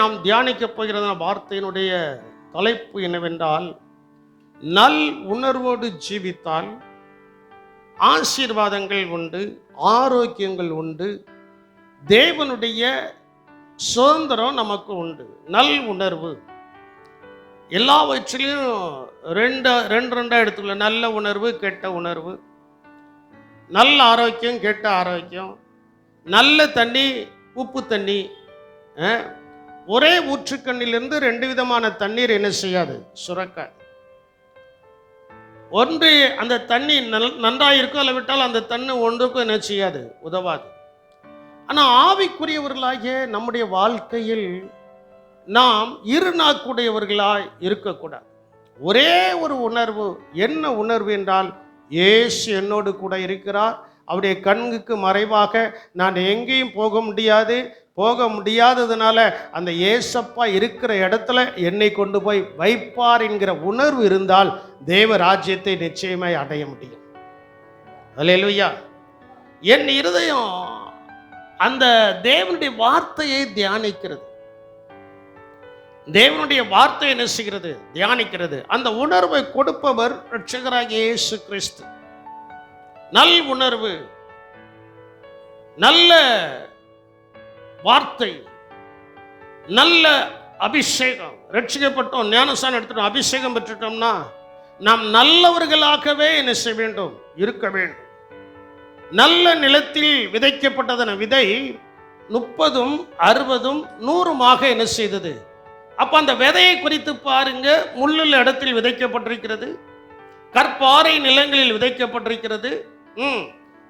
நாம் தியானிக்க போகிற வார்த்தையினுடைய தலைப்பு என்னவென்றால், நல் உணர்வோடு ஜீவித்தால் ஆசீர்வாதங்கள் உண்டு, ஆரோக்கியங்கள் உண்டு, தேவனுடைய சுதந்திரம் நமக்கு உண்டு. நல் உணர்வு எல்லாவற்றிலையும் ரெண்டா எடுத்துக்கல. நல்ல உணர்வு, கெட்ட உணர்வு. நல்ல ஆரோக்கியம், கெட்ட ஆரோக்கியம். நல்ல தண்ணி, உப்பு தண்ணி. ஒரே ஊற்றுக்கண்ணிலிருந்து ரெண்டு விதமான தண்ணீர் என்ன செய்யாது, சுரக்க. ஒன்று அந்த தண்ணி நன்றாக இருக்கும், அல்ல விட்டால் அந்த தண்ணி ஒன்றுக்கும் என்ன செய்யாது, உதவாது. ஆனால் ஆவிக்குரியவர்களாகிய நம்முடைய வாழ்க்கையில் நாம் இருநாக்குடையவர்களாய் இருக்கக்கூடாது. ஒரே ஒரு உணர்வு. என்ன உணர்வு என்றால், இயேசு என்னோடு கூட இருக்கிறார், அவருடைய கண்ணுக்கு மறைவாக நான் எங்கேயும் போக முடியாததுனால அந்த ஏசப்பா இருக்கிற இடத்துல என்னை கொண்டு போய் வைப்பார் என்கிற உணர்வு இருந்தால் தேவ ராஜ்யத்தை நிச்சயமாய் அடைய முடியும். அல்லேலூயா. என் இருதயம் அந்த தேவனுடைய வார்த்தையை தியானிக்கிறது. தேவனுடைய வார்த்தை என்ன செய்கிறது, தியானிக்கிறது. அந்த உணர்வை கொடுப்பவர் இரட்சகராகிய இயேசு கிறிஸ்து. நல் உணர்வு, நல்ல வார்த்தை, நல்ல அபிஷேகம். ரட்சிக்கப்பட்டோம், ஞானஸ்நானம் எடுத்துட்டோம், அபிஷேகம் பெற்றுட்டோம்னா நாம் நல்லவர்களாகவே என்ன செய்ய வேண்டும், இருக்க வேண்டும். நல்ல நிலத்தில் விதைக்கப்பட்டதன விதை 30, 60, 100 என்ன செய்தது. அப்ப அந்த விதையை குறித்து பாருங்க. முள்ளுள்ள இடத்தில் விதைக்கப்பட்டிருக்கிறது, கற்பாறை நிலங்களில் விதைக்கப்பட்டிருக்கிறது,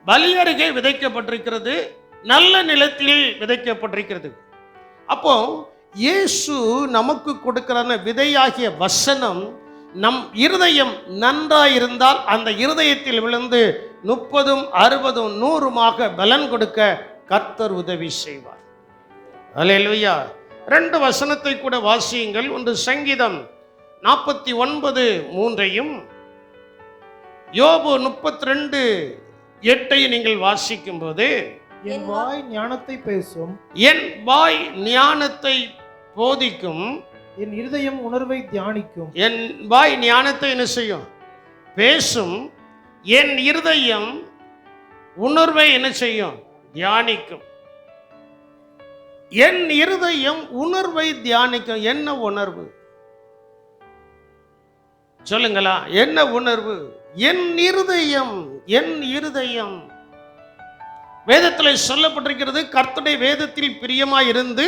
பலி அருகே விதைக்கப்பட்டிருக்கிறது, நல்ல நிலத்தில் விதைக்கப்பட்டிருக்கிறது. அப்போ இயேசு நமக்கு கொடுக்கிற விதையாகிய வசனம் நம் இருதயம் நன்றாயிருந்தால் அந்த இருதயத்தில் விழுந்து 30, 60, 100 பலன் கொடுக்க கர்த்தர் உதவி செய்வார். அல்லேலூயா. 2 வசனத்தை கூட வாசியுங்கள். ஒன்று சங்கீதம் 49:3 யோபு 32:8 நீங்கள் வாசிக்கும் போது, என் வாய் ஞானத்தை பேசும், என் வாய் ஞானத்தை போதிக்கும், என் இருதயம் உணர்வை தியானிக்கும். என் வாய் ஞானத்தை என்ன செய்யும், பேசும், என் இருதயம் உணர்வை என்ன செய்யும், தியானிக்கும். என் இருதயம் உணர்வை தியானிக்கும். என்ன உணர்வு சொல்லுங்களா? என்ன உணர்வு? என் இருதயம். என் இருதயம் வேதத்தில் சொல்லப்பட்டிருக்கிறது. கர்த்தருடைய வேதத்தில் பிரியமாய் இருந்து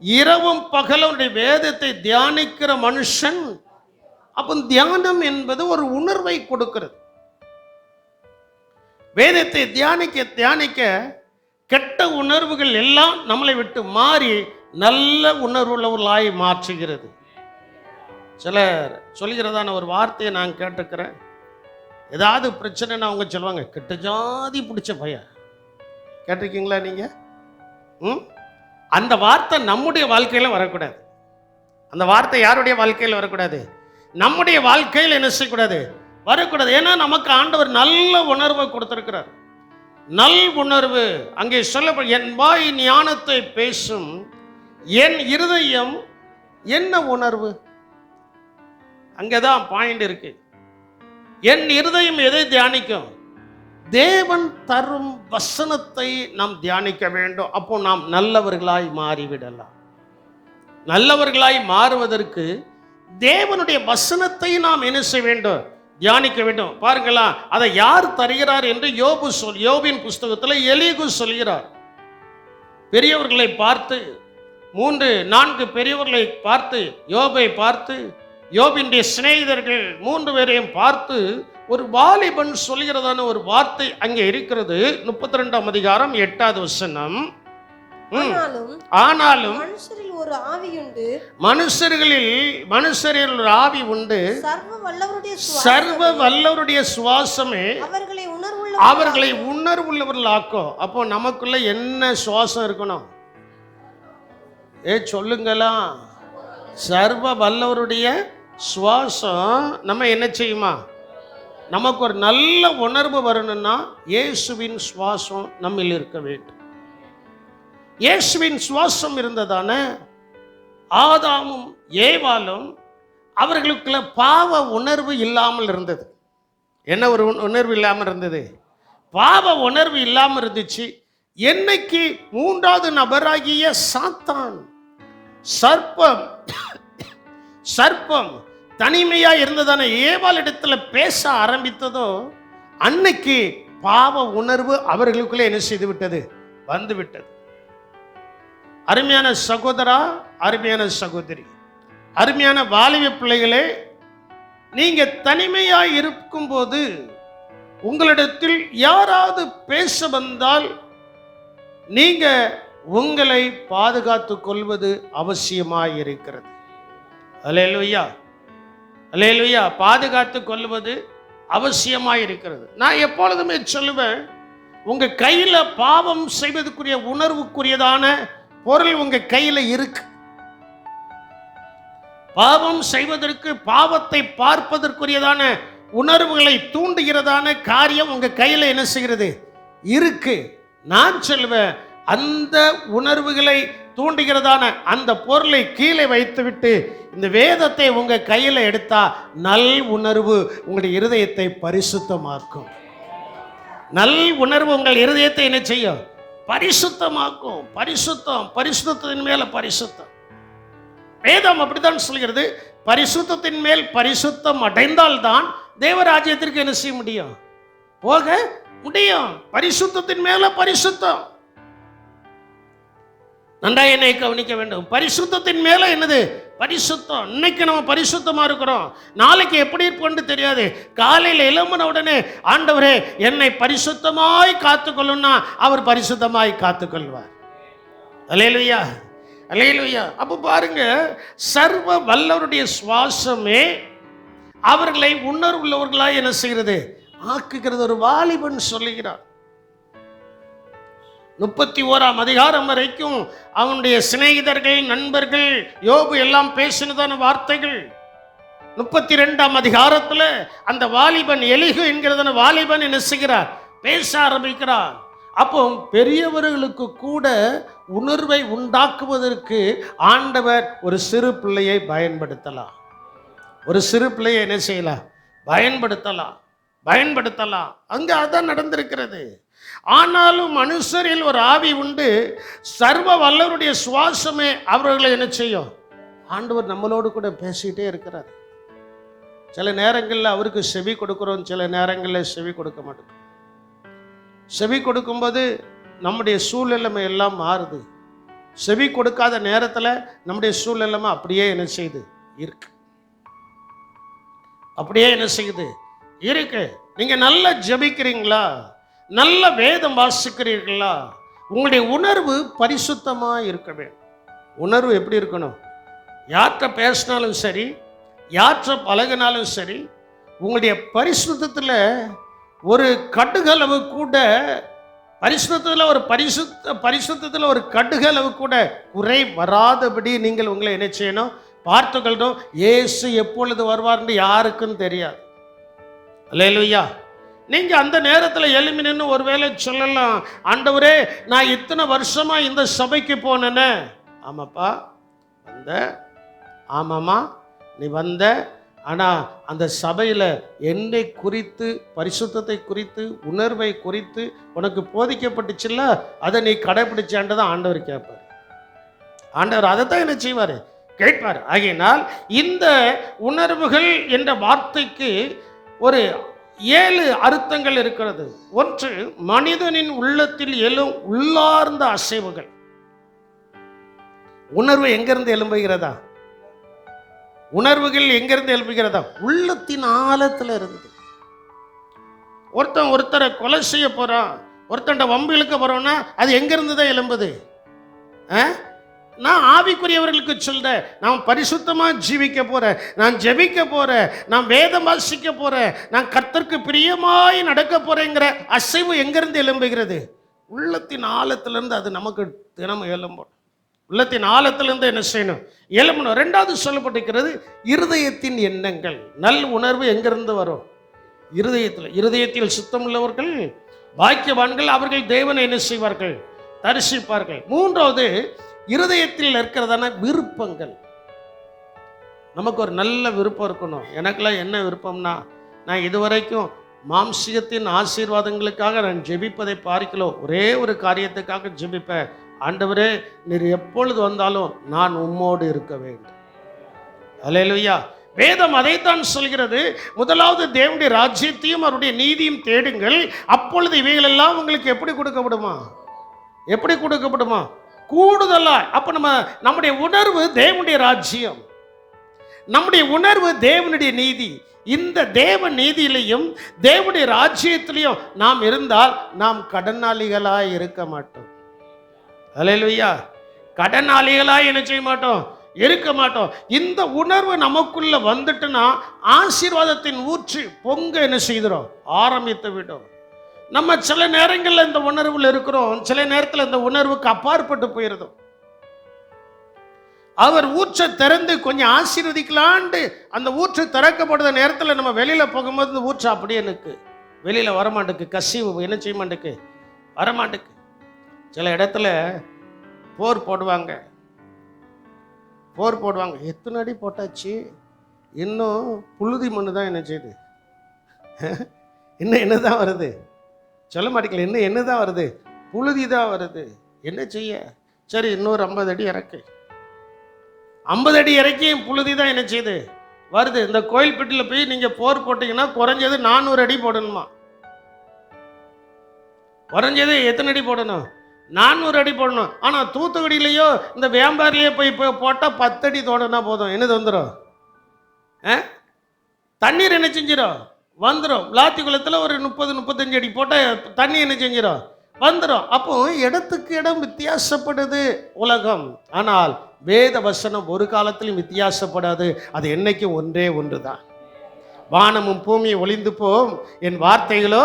இரவும் பகலும் வேதத்தை தியானிக்கிற மனுஷன். அப்போ தியானம் என்பது ஒரு உணர்வை கொடுக்கிறது. வேதத்தை தியானிக்க தியானிக்க கெட்ட உணர்வுகள் எல்லாம் நம்மளை விட்டு மாறி நல்ல உணர்வுள்ளவர்களாய் மாற்றுகிறது. சிலர் சொல்கிறதான ஒரு வார்த்தையை நான் கேட்டுக்கிறேன். ஏதாவது பிரச்சனைன்னு அவங்க சொல்லுவாங்க, கெட்ட ஜாதி பிடிச்ச பையன். கேட்டிருக்கீங்களா நீங்க? அந்த வார்த்தை நம்முடைய வாழ்க்கையில வரக்கூடாது. அந்த வார்த்தை யாருடைய வாழ்க்கையில் வரக்கூடாது, நம்முடைய வாழ்க்கையில் என்ன செய்யக்கூடாது, வரக்கூடாது. ஏன்னா நமக்கு ஆண்டவர் நல்ல உணர்வை கொடுத்திருக்கிறார். நல் உணர்வு. அங்கே சொல்லப்படும், என் வாய் ஞானத்தை பேசும், என் இருதயம் என்ன உணர்வு. அங்கேதான் பாயிண்ட் இருக்கு. என் இருதயம் எதை தியானிக்கும்? தேவன் தரும் வசனத்தை நாம் தியானிக்க வேண்டும். அப்போ நாம் நல்லவர்களாய் மாறிவிடலாம். நல்லவர்களாய் மாறுவதற்கு தேவனுடைய வசனத்தை நாம் என்ன செய்ய வேண்டும், தியானிக்க வேண்டும். பாருங்களா, அதை யார் தருகிறார் என்று யோபின் புஸ்தகத்தில் எலிகு சொல்கிறார். பெரியவர்களை பார்த்து, 3, 4 பெரியவர்களை பார்த்து, யோபை பார்த்து, யோபினுடைய சிநேகிதர்கள் 3 பேரையும் பார்த்து ஒரு வாலிபன் சொல்கிறதான ஒரு வார்த்தை அங்கே இருக்கிறது. 32ஆம் அதிகாரம் 8வது வசனம். ஆனாலும் மனுஷரில் ஒரு ஆவி உண்டு, மனுஷரில் ஒரு ஆவி உண்டு, சர்வ வல்லவருடைய சுவாசமே அவர்களை உணர்வுள்ளவர்களாக்கும். அப்போ நமக்குள்ள என்ன சுவாசம் இருக்கணும்? சொல்லுங்களா? சர்வ வல்லவருடைய சுவாசம் நம்ம என்ன செய்யுமா? நமக்கு ஒரு நல்ல உணர்வு வரணும்னா இயேசுவின் சுவாசம் நம்மில் இருக்க வேண்டும். இயேசுவின் சுவாசம் இருந்ததானே ஆதாமும் ஏவாளும் அவர்களுக்குள்ள பாவ உணர்வு இல்லாமல் இருந்தது. என்ன ஒரு உணர்வு இல்லாமல் இருந்தது? பாவ உணர்வு இல்லாமல் இருந்துச்சு. என்னைக்கு மூன்றாவது நபராகிய சாத்தான் சர்ப்பம் தனிமையா இருந்ததான ஏவாள் இடத்துல பேச ஆரம்பித்ததோ, அன்னைக்கு பாவ உணர்வு அவர்களுக்குள்ளே என்ன செய்து விட்டது? வந்து விட்டது. அருமையான சகோதரா, அருமையான சகோதரி, அருமையான வாலிப பிள்ளைகளே, நீங்க தனிமையா இருக்கும்போது உங்களிடத்தில் யாராவது பேச வந்தால் நீங்க உங்களை பாதுகாத்துக் கொள்வது அவசியமாய் இருக்கிறது. அல்லேலூயா, அல்லேலூயா. பாதுகாத்துக் கொள்வது அவசியமாய் இருக்கிறது. நான் எப்பொழுதுமே சொல்லுவேன், உங்க கையில பாவம் செய்வதற்குரிய உணர்வுக்குரியதான பொருள் உங்க கையில இருக்கு. பாவம் செய்வதற்கு, பாவத்தை பார்ப்பதற்குரியதான உணர்வுகளை தூண்டுகிறதான காரியம் உங்க கையில என்ன செய்கிறது? இருக்கு. நான் சொல்வேன், அந்த உணர்வுகளை தூண்டுகிறதான அந்த பொருளை கீழே வைத்துவிட்டு இந்த வேதத்தை உங்க கையில எடுத்தா நல் உணர்வு உங்களுடைய இருதயத்தை பரிசுத்தமாக்கும். நல் உணர்வு உங்கள் இருதயத்தை என்ன செய்யும்? பரிசுத்தமாக்கும். பரிசுத்தத்தின் மேல பரிசுத்தம். வேதம் அப்படித்தான் சொல்கிறது. பரிசுத்தத்தின் மேல் பரிசுத்தம் அடைந்தால்தான் தேவராஜ்யத்திற்கு என்ன செய்ய முடியும்? போக முடியும். பரிசுத்தத்தின் மேல பரிசுத்தம். நன்றாக என்னை கவனிக்க வேண்டும். பரிசுத்தத்தின் மேல என்னது? பரிசுத்தம். இன்னைக்கு நம்ம பரிசுத்தமா இருக்கிறோம், நாளைக்கு எப்படி இருப்போன்னு தெரியாது. காலையில் எழும்பின உடனே ஆண்டவரே என்னை பரிசுத்தமாய் காத்துக்கொள்ளுன்னா அவர் பரிசுத்தமாய் காத்துக்கொள்வார். அல்லேலூயா, அல்லேலூயா. அப்போ பாருங்க, சர்வ வல்லவருடைய சுவாசமே அவர்களை உணர்வுள்ளவர்களாய் என்ன செய்கிறது? ஆக்குகிறது. ஒரு வாலிபன் சொல்லுகிறார். 31ஆம் அதிகாரம் வரைக்கும் அவனுடைய சிநேகிதர்கள், நண்பர்கள், யோபு எல்லாம் பேசினதான வார்த்தைகள். 32ஆம் அதிகாரத்துல அந்த வாலிபன் எலிகு என்கிறதான வாலிபன் என்ன செய்கிறார்? பேச ஆரம்பிக்கிறார். அப்போ பெரியவர்களுக்கு கூட உணர்வை உண்டாக்குவதற்கு ஆண்டவர் ஒரு சிறு பிள்ளையை பயன்படுத்தலாம். ஒரு சிறு பிள்ளையை என்ன செய்யலாம்? பயன்படுத்தலாம். அங்க அதான் நடந்திருக்கிறது. ஆனாலும் மனுஷரில் ஒரு ஆவி உண்டு, சர்வ வல்லவருடைய சுவாசமே அவர்களை என்ன செய்யும்? ஆண்டவர் நம்மளோடு கூட பேசிட்டே இருக்கிறார். சில நேரங்களில் அவருக்கு செவி கொடுக்கிறோம், சில நேரங்களில் செவி கொடுக்க மாட்டோம். செவி கொடுக்கும்போது நம்முடைய சூழ்நிலைமை எல்லாம் மாறுது. செவி கொடுக்காத நேரத்தில் நம்முடைய சூழ்நிலைமை அப்படியே என்ன செய்யுது? இருக்கு. அப்படியே என்ன செய்யுது? இருக்கு. நீங்க நல்லா ஜெபிக்கிறீங்களா? நல்ல வேதம் வாசிக்கிறீர்களா? உங்களுடைய உணர்வு பரிசுத்தமா இருக்க வேண்டும். உணர்வு எப்படி இருக்கணும்? யார்கிட்ட பேசினாலும் சரி, யார்கிட்ட பழகினாலும் சரி, உங்களுடைய பரிசுத்தத்தில் ஒரு கடுகளவு கூட, பரிசுத்தத்தில் ஒரு கடுகளவு கூட குறை வராதபடி நீங்கள் உங்களை என்ன செய்யணும்? பார்த்துக்கொள்ளணும். இயேசு எப்பொழுது வருவார்னு யாருக்கும் தெரியாது. அல்லேலூயா. நீங்க அந்த நேரத்தில் எழுப்பி நின்று ஒருவேளை சொல்லலாம், ஆண்டவரே நான் இத்தனை வருஷமா இந்த சபைக்கு போனேன்னு. ஆமாப்பா வந்த, ஆமாம்மா நீ வந்த, ஆனால் அந்த சபையில் என்னை குறித்து, பரிசுத்தத்தை குறித்து, உணர்வை குறித்து உனக்கு போதிக்கப்பட்டுச்சுல்ல, அதை நீ கடைபிடிச்சான்ட்டு ஆண்டவர் கேட்பார். ஆண்டவர் அதைத்தான் என்ன செய்வார்? கேட்பார். ஆகையினால் இந்த உணர்வுகள் என்ற வார்த்தைக்கு ஒரு 7 அர்த்தங்கள் இருக்கிறது. ஒன்று, மனிதனின் உள்ளத்தில் எழும் உள்ளார்ந்த அசைவுகள். உணர்வு எங்கிருந்து எழும்புகிறதா? உணர்வுகள் எங்கிருந்து எழுப்புகிறதா? உள்ளத்தின் ஆழத்தில் இருந்து. ஒருத்தரை கொலை செய்ய போறான், ஒருத்தன் வம்பு இழுக்க போறோம்னா அது எங்கிருந்து தான் எழும்புது? நான் ஆவிக்குரியவர்களுக்கு சொல்றேன், நான் பரிசுத்தமா ஜீவிக்க போறேன், நான் ஜெபிக்க போறேன், நான் வேதம் வாசிக்க போறேன், நான் கர்த்தருக்கு பிரியமாய் நடக்க போறேங்கிற அசைவு எங்கிருந்து எழும்புகிறது? உள்ளத்தின் ஆழத்திலிருந்து. அது நமக்கு தினமும் எழும்பும். உள்ளத்தின் ஆழத்திலிருந்து என்ன செய்யணும்? எழும்பணும். 2வது சொல்லப்பட்டிருக்கிறது இருதயத்தின் எண்ணங்கள். நல் உணர்வு எங்கிருந்து வரும்? இருதயத்தில் சுத்தமுள்ளவர்கள் பாக்கியவான்கள், அவர்கள் தேவனை என்ன செய்வார்கள்? தரிசிப்பார்கள். 3வது, இருதயத்தில் இருக்கிறதான விருப்பங்கள். நமக்கு ஒரு நல்ல விருப்பம் இருக்கணும். எனக்கெல்லாம் என்ன விருப்பம்னா, நான் இதுவரைக்கும் மாம்சிகத்தின் ஆசீர்வாதங்களுக்காக நான் ஜெபிப்பதை பார்க்கலாம், ஒரே ஒரு காரியத்துக்காக ஜெபிப்பேன். ஆண்டவரே, நீர் எப்பொழுது வந்தாலும் நான் உம்மோடு இருக்க வேண்டும். அல்லேலூயா. வேதம் அதைத்தான் சொல்கிறது. முதலாவது தேவனுடைய ராஜ்யத்தையும் அவருடைய நீதியும் தேடுங்கள், அப்பொழுது இவைகள் எல்லாம் உங்களுக்கு எப்படி கொடுக்கப்படுமா? எப்படி கொடுக்கப்படுமா? கூடுதலா. அப்ப நம்முடைய உணர்வு தேவனுடைய ராஜ்யம், நம்முடைய உணர்வு தேவனுடைய நீதி. இந்த தேவ நீதியிலையும் தேவனுடைய ராஜ்யத்திலையும் நாம் இருந்தால் நாம் கடனாளிகளாய் இருக்க மாட்டோம். அல்லேலூயா. கடனாளிகளாய் என்ன செய்ய மாட்டோம்? இருக்க மாட்டோம். இந்த உணர்வு நமக்குள்ள வந்துட்டுனா ஆசீர்வாதத்தின் ஊற்று பொங்க என்ன செய்கிறோம்? ஆரம்பித்து விடும். நம்ம சில நேரங்களில் இந்த உணர்வில் இருக்கிறோம், சில நேரத்தில் இந்த உணர்வுக்கு அப்பாற்பட்டு போயிருந்தோம். அவர் ஊற்றை திறந்து கொஞ்சம் ஆசீர்வதிக்கலான்ட்டு அந்த ஊற்று திறக்கப்படுற நேரத்தில் நம்ம வெளியில போகும்போது இந்த ஊற்று அப்படியே எனக்கு வெளியில வரமாட்டுக்கு, கசிவு என்ன செய்ய மாட்டுக்கு, வரமாட்டுக்கு. சில இடத்துல போர் போடுவாங்க. எத்தனை அடி போட்டாச்சு, இன்னும் புழுதி மண்ணு தான் என்ன செய்யுது, இன்னும் என்னதான் வருது சொல்ல மாட்டேங்கல, இன்னும் என்னதான் வருது, புழுதி தான் வருது. என்ன செய்ய? சரி, இன்னொரு 50 அடி இறக்கு. 50 அடி இறக்கியும் புழுதி தான் என்ன செய்யுது, வருது. இந்த கோயில்பட்டியில் போய் நீங்க போர் போட்டீங்கன்னா குறைஞ்சது 400 அடி போடணுமா? குறைஞ்சது எத்தனை அடி போடணும்? 400 அடி போடணும். ஆனால் தூத்துக்குடியிலையோ இந்த வியாபாரிலேயே போய் போட்டால் 10 அடி தோடனா போதும். என்னது வந்துடும்? தண்ணீர் என்ன செஞ்சிடும்? வந்துடும். விளாத்தி குளத்தில் ஒரு 30-35 அடி போட்டால் தண்ணி என்ன செஞ்சிடும்? வந்துடும். அப்போ இடத்துக்கு இடம் வித்தியாசப்படுது உலகம். ஆனால் வேத வசனம் ஒரு காலத்திலும் வித்தியாசப்படாது. அது என்னைக்கும் ஒன்றே ஒன்று தான். வானமும் பூமியும் ஒளிந்து போம், என் வார்த்தைகளோ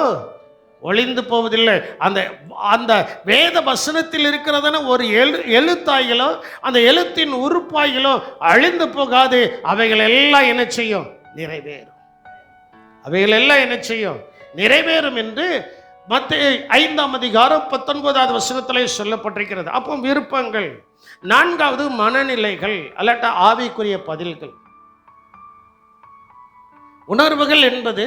ஒளிந்து போவதில்லை. அந்த அந்த வேத வசனத்தில் இருக்கிறதான ஒரு எழுத்தாய்களோ அந்த எழுத்தின் உறுப்பாய்களோ அழிந்து போகாது. அவைகள் எல்லாம் என்ன செய்யும்? நிறைவேறும். அவைகள் எல்லாம் என்ன செய்யும்? நிறைவேறும் என்று மத்தேயு 5ஆம் அதிகாரம் 19வது வசனத்திலே சொல்லப்பட்டிருக்கிறது. அப்போ விருப்பங்கள். 4வது மனநிலைகள் அல்லட்ட ஆவிக்குரிய பதில்கள். உணர்வுகள் என்பது,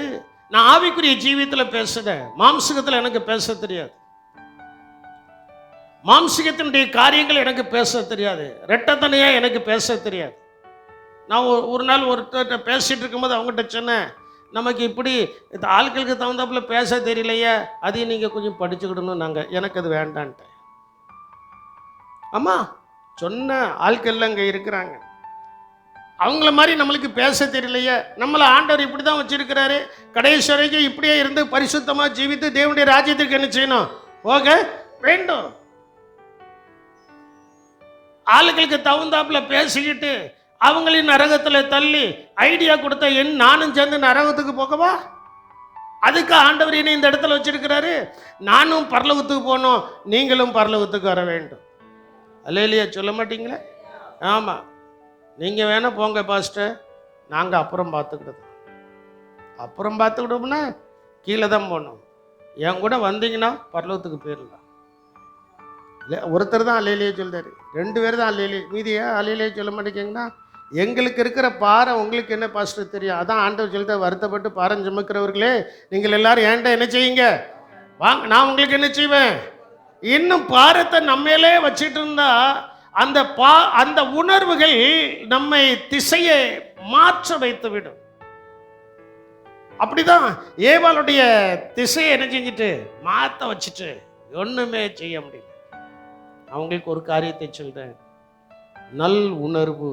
நான் ஆவிக்குரிய ஜீவியத்தில் பேசுகிறேன், மாம்சிகத்தில் எனக்கு பேச தெரியாது. மாம்சிகத்தினுடைய காரியங்கள் எனக்கு பேச தெரியாது. ரெட்டத்தனையா எனக்கு பேச தெரியாது. நான் ஒரு நாள் ஒருத்தர்கிட்ட பேசிட்டு இருக்கும்போது அவங்ககிட்ட சொன்னேன், நமக்கு இப்படி இந்த ஆட்களுக்கு தகுந்தாப்புல பேச தெரியலையே, அதையும் நீங்கள் கொஞ்சம் படிச்சுக்கிடணும். எனக்கு அது வேண்டான்ட்டேன். ஆமாம், சொன்ன ஆட்கள்லாம் இங்கே இருக்கிறாங்க. அவங்கள மாதிரி நம்மளுக்கு பேச தெரியலையே, நம்மளை ஆண்டவர் இப்படி தான் வச்சிருக்கிறாரு, கடைசி வரைக்கும் இப்படியே இருந்து பரிசுத்தமாக ஜீவித்து தேவனுடைய ராஜ்யத்துக்கு என்ன செய்யணும்? போக வேண்டும். ஆளுகளுக்கு தகுந்தாப்புல பேசிக்கிட்டு அவங்களின் நரகத்தில் தள்ளி ஐடியா கொடுத்த நானும் சேர்ந்து நரகத்துக்கு போகவா? அதுக்கு ஆண்டவர் என்ன இந்த இடத்துல வச்சிருக்கிறாரு? நானும் பரலோகத்துக்கு போகணும், நீங்களும் பரலோகத்துக்கு வர வேண்டும். அல்லேலூயா சொல்ல மாட்டீங்களே? ஆமாம், நீங்கள் வேணா போங்க பாஸ்டர், நாங்கள் அப்புறம் பார்த்துக்கிட்டோம். அப்புறம் பார்த்துக்கிட்டோம்னா கீழே தான் போகணும். என் கூட வந்தீங்கன்னா பரலோகத்துக்கு போயிடலாம். இல்லை, ஒருத்தர் தான் அல்லேலூயா சொல்றாரு, 2 பேர் தான் அல்லேலூயா, மீதியா அல்லேலூயா சொல்ல மாட்டேங்கன்னா எங்களுக்கு இருக்கிற பாறை உங்களுக்கு என்ன பாஸ்டர் தெரியும்? அதான் ஆண்டவர் சொல்லிட்டு, வருத்தப்பட்டு பாரம் சுமக்கிறவர்களே நீங்கள் எல்லாரும் ஏன்டா என்ன செய்யுங்க வாங்க, நான் உங்களுக்கு என்ன செய்வேன். இன்னும் பாரத்தை நம்மளே வச்சுட்டு இருந்தா அந்த உணர்வுகள் நம்மை திசையை மாற்ற வைத்து விடும். அப்படிதான் ஏவாளுடைய திசையை என்ன செஞ்சுட்டு மாற்ற வச்சுட்டு ஒண்ணுமே செய்ய முடியல. அவங்களுக்கு ஒரு காரியத்தை சொல்றேன், நல் உணர்வு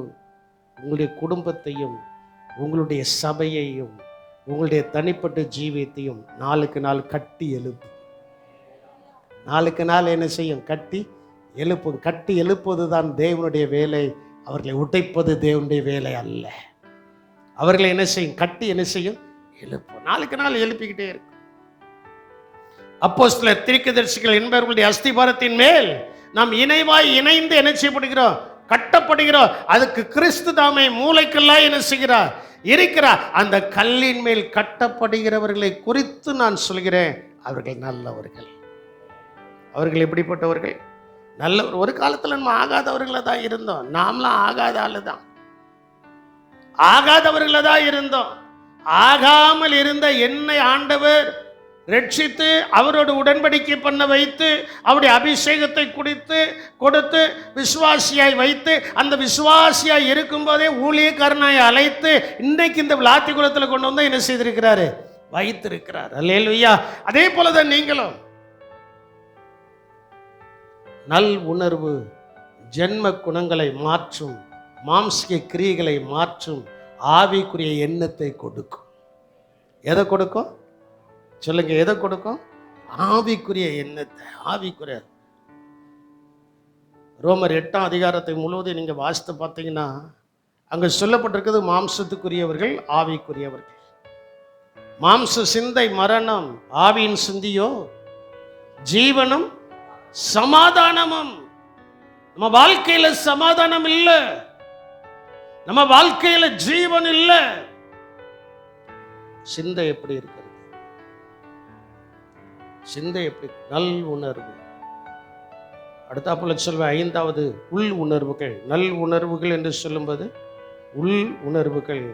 உங்களுடைய குடும்பத்தையும் உங்களுடைய சபையையும் உங்களுடைய தனிப்பட்ட ஜீவியத்தையும் நாளுக்கு நாள் கட்டி எழுப்பும். நாளுக்கு நாள் என்ன செய்யும்? கட்டி எழுப்பும். கட்டி எழுப்புவது தான் தேவனுடைய வேலை. அவர்களை உடைப்பது தேவனுடைய வேலை அல்ல. அவர்களை என்ன செய்யும்? கட்டி என்ன செய்யும்? எழுப்பும். நாளுக்கு நாள் எழுப்பிக்கிட்டே இருக்கும். அப்போஸ்தலர் தீர்க்கதரிசிகள் என்பவர்களுடைய அஸ்திபாரத்தின் மேல் நாம் இணைந்து என்ன செய்யப்படுகிறோம்? கட்டப்படுகிறோம். அதுக்கு கிறிஸ்து தாமே மூளைக்கல்லாய் என்ன செய்கிறார்? இருக்கிறார். அந்த கல்லின் மேல் கட்டப்படுகிறவர்களை குறித்து நான் சொல்கிறேன், அவர்கள் நல்லவர்கள். அவர்கள் எப்படிப்பட்டவர்கள்? நல்ல ஒரு காலத்தில் நம்ம ஆகாதவர்களாக தான் இருந்தோம். நாமளாம் ஆகாத ஆளு தான், ஆகாதவர்களாக தான் இருந்தோம். ஆகாமல் இருந்த என்னை ஆண்டவர் ரட்சித்து அவரோட உடன்படிக்கை பண்ண வைத்து அவருடைய அபிஷேகத்தை கொடுத்து விசுவாசியாய் வைத்து, அந்த விசுவாசியாய் இருக்கும்போதே ஊழியக்காரனாய் அழைத்து இன்னைக்கு இந்த விளாத்தி குலத்தில் கொண்டு வந்து என்ன செய்திருக்கிறாரு? வைத்திருக்கிறார். அல்லேலூயா. அதே போலதான் நீங்களும் நல் உணர்வு ஜென்ம குணங்களை மாற்றும், மாம்சிக கிரியைகளை மாற்றும், ஆவிக்குரிய எண்ணத்தை கொடுக்கும். எதை கொடுக்கும் சொல்லுங்க? எதை கொடுக்கும்? ஆவிக்குரிய எண்ணத்தை. ஆவிக்குரிய ரோமர் 8ஆம் அதிகாரத்தை முழுவதும் நீங்க வாசித்து பார்த்தீங்கன்னா அங்க சொல்லப்பட்டிருக்கிறது மாம்சத்துக்குரியவர்கள், ஆவிக்குரியவர்கள். மாம்ச சிந்தை மரணம், ஆவியின் சிந்தியோ ஜீவனும் சமாதானமும். நம்ம வாழ்க்கையில சமாதானம் இல்லை, நம்ம வாழ்க்கையில ஜீவன் இல்லை. சிந்தை எப்படி இருக்கிறது? சிந்தை எப்படி? நல் உணர்வு. அடுத்தாப்புல சொல்வேன் 5வது உள் உணர்வுகள். நல் உணர்வுகள் என்று சொல்லும்போது உள் உணர்வுகள்.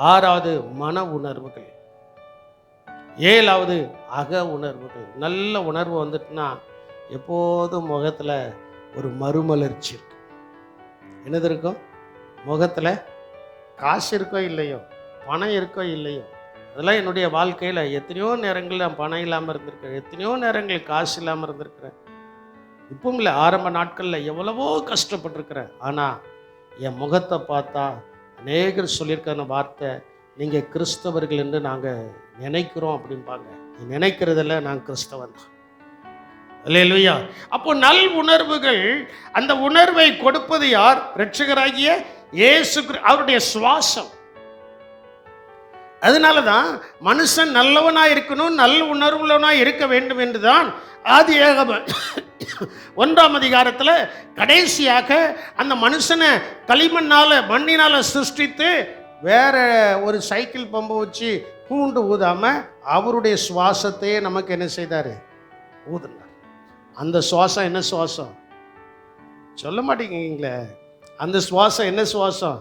6வது மன உணர்வுகள். 7வது அக உணர்வுகள். நல்ல உணர்வு வந்துட்டுனா எப்போதும் முகத்தில் ஒரு மறுமலர்ச்சி இருக்கும். என்னது இருக்கும்? முகத்தில் காசு இருக்கோ இல்லையோ, பணம் இருக்கோ இல்லையோ, அதெல்லாம் என்னுடைய வாழ்க்கையில் எத்தனையோ நேரங்கள் நான் பணம் இல்லாமல் இருந்திருக்கிறேன், எத்தனையோ நேரங்கள் காசு இல்லாமல் இருந்திருக்கிறேன். இப்பவும் இல்லை, ஆரம்ப நாட்களில் எவ்வளவோ கஷ்டப்பட்டிருக்கிறேன். ஆனால் என் முகத்தை பார்த்தா அநேகர் சொல்லியிருக்கிற வார்த்தை, நீங்கள் கிறிஸ்தவர்கள் என்று நாங்கள் நினைக்கிறோம் அப்படின்பாங்க. நீ நினைக்கிறதில்ல, நான் கிறிஸ்தவன் தான். அல்லேலூயா. அப்போ நல் உணர்வுகள், அந்த உணர்வை கொடுப்பது யார்? இரட்சகராகிய இயேசு அவருடைய சுவாசம். அதனால தான் மனுஷன் நல்லவனா இருக்கணும், நல்ல உணர்வுள்ளவனா இருக்க வேண்டும் என்றுதான் ஆதியாகமம் 1ஆம் அதிகாரத்தில் கடைசியாக அந்த மனுஷனை மண்ணினால சிருஷ்டித்து வேற ஒரு சைக்கிள் பம்பை வச்சு பூண்டு ஊதாம அவருடைய சுவாசத்தையே நமக்கு என்ன செய்தாரு? ஊதுனார். அந்த சுவாசம் என்ன சுவாசம்? சொல்ல மாட்டேங்கிறீங்களே. அந்த சுவாசம் என்ன சுவாசம்?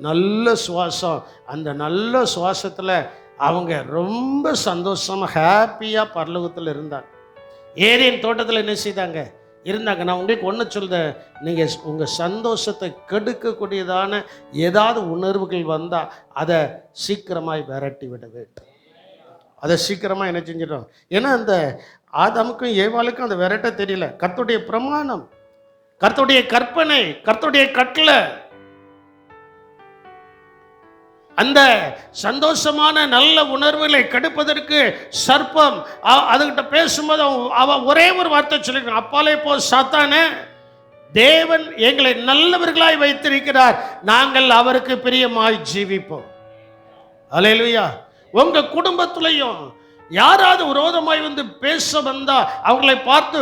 நல்ல சுவாசம். அந்த நல்ல சுவாசத்தில் அவங்க ரொம்ப சந்தோஷமாக ஹாப்பியாக பரலோகத்தில் இருந்தாங்க. ஏதேன் தோட்டத்தில் என்ன செய்தாங்க? இருந்தாங்க. நான் உங்களுக்கு ஒன்று சொல்கிறேன், நீங்கள் உங்கள் சந்தோஷத்தை கெடுக்கக்கூடியதான ஏதாவது உணர்வுகள் வந்தால் அதை சீக்கிரமாய் விரட்டி விட வேண்டும். அதை சீக்கிரமாக என்ன செஞ்சிடும்? ஏன்னா அந்த ஆதாமுக்கும் ஏவாளுக்கும் அந்த விரட்ட தெரியல. கர்த்தருடைய பிரமாணம், கர்த்தருடைய கற்பனை, கர்த்தருடைய கட்டளை, அந்த சந்தோஷமான நல்ல உணர்வுகளை கெடுப்பதற்கு சர்ப்பம் அதுகிட்ட பேசும்போது அவ ஒரே ஒரு வார்த்தை சொல்லிருக்கான், அப்பாலே போ சாத்தானே, தேவன் எங்களை நல்லவர்களாய் வைத்திருக்கிறார், நாங்கள் அவருக்கு பிரியமாய் ஜீவிப்போம். அல்லேலூயா. உங்க குடும்பத்திலையும் யாராவது விரோதமாய் வந்து பேச வந்தா அவங்களை பார்த்து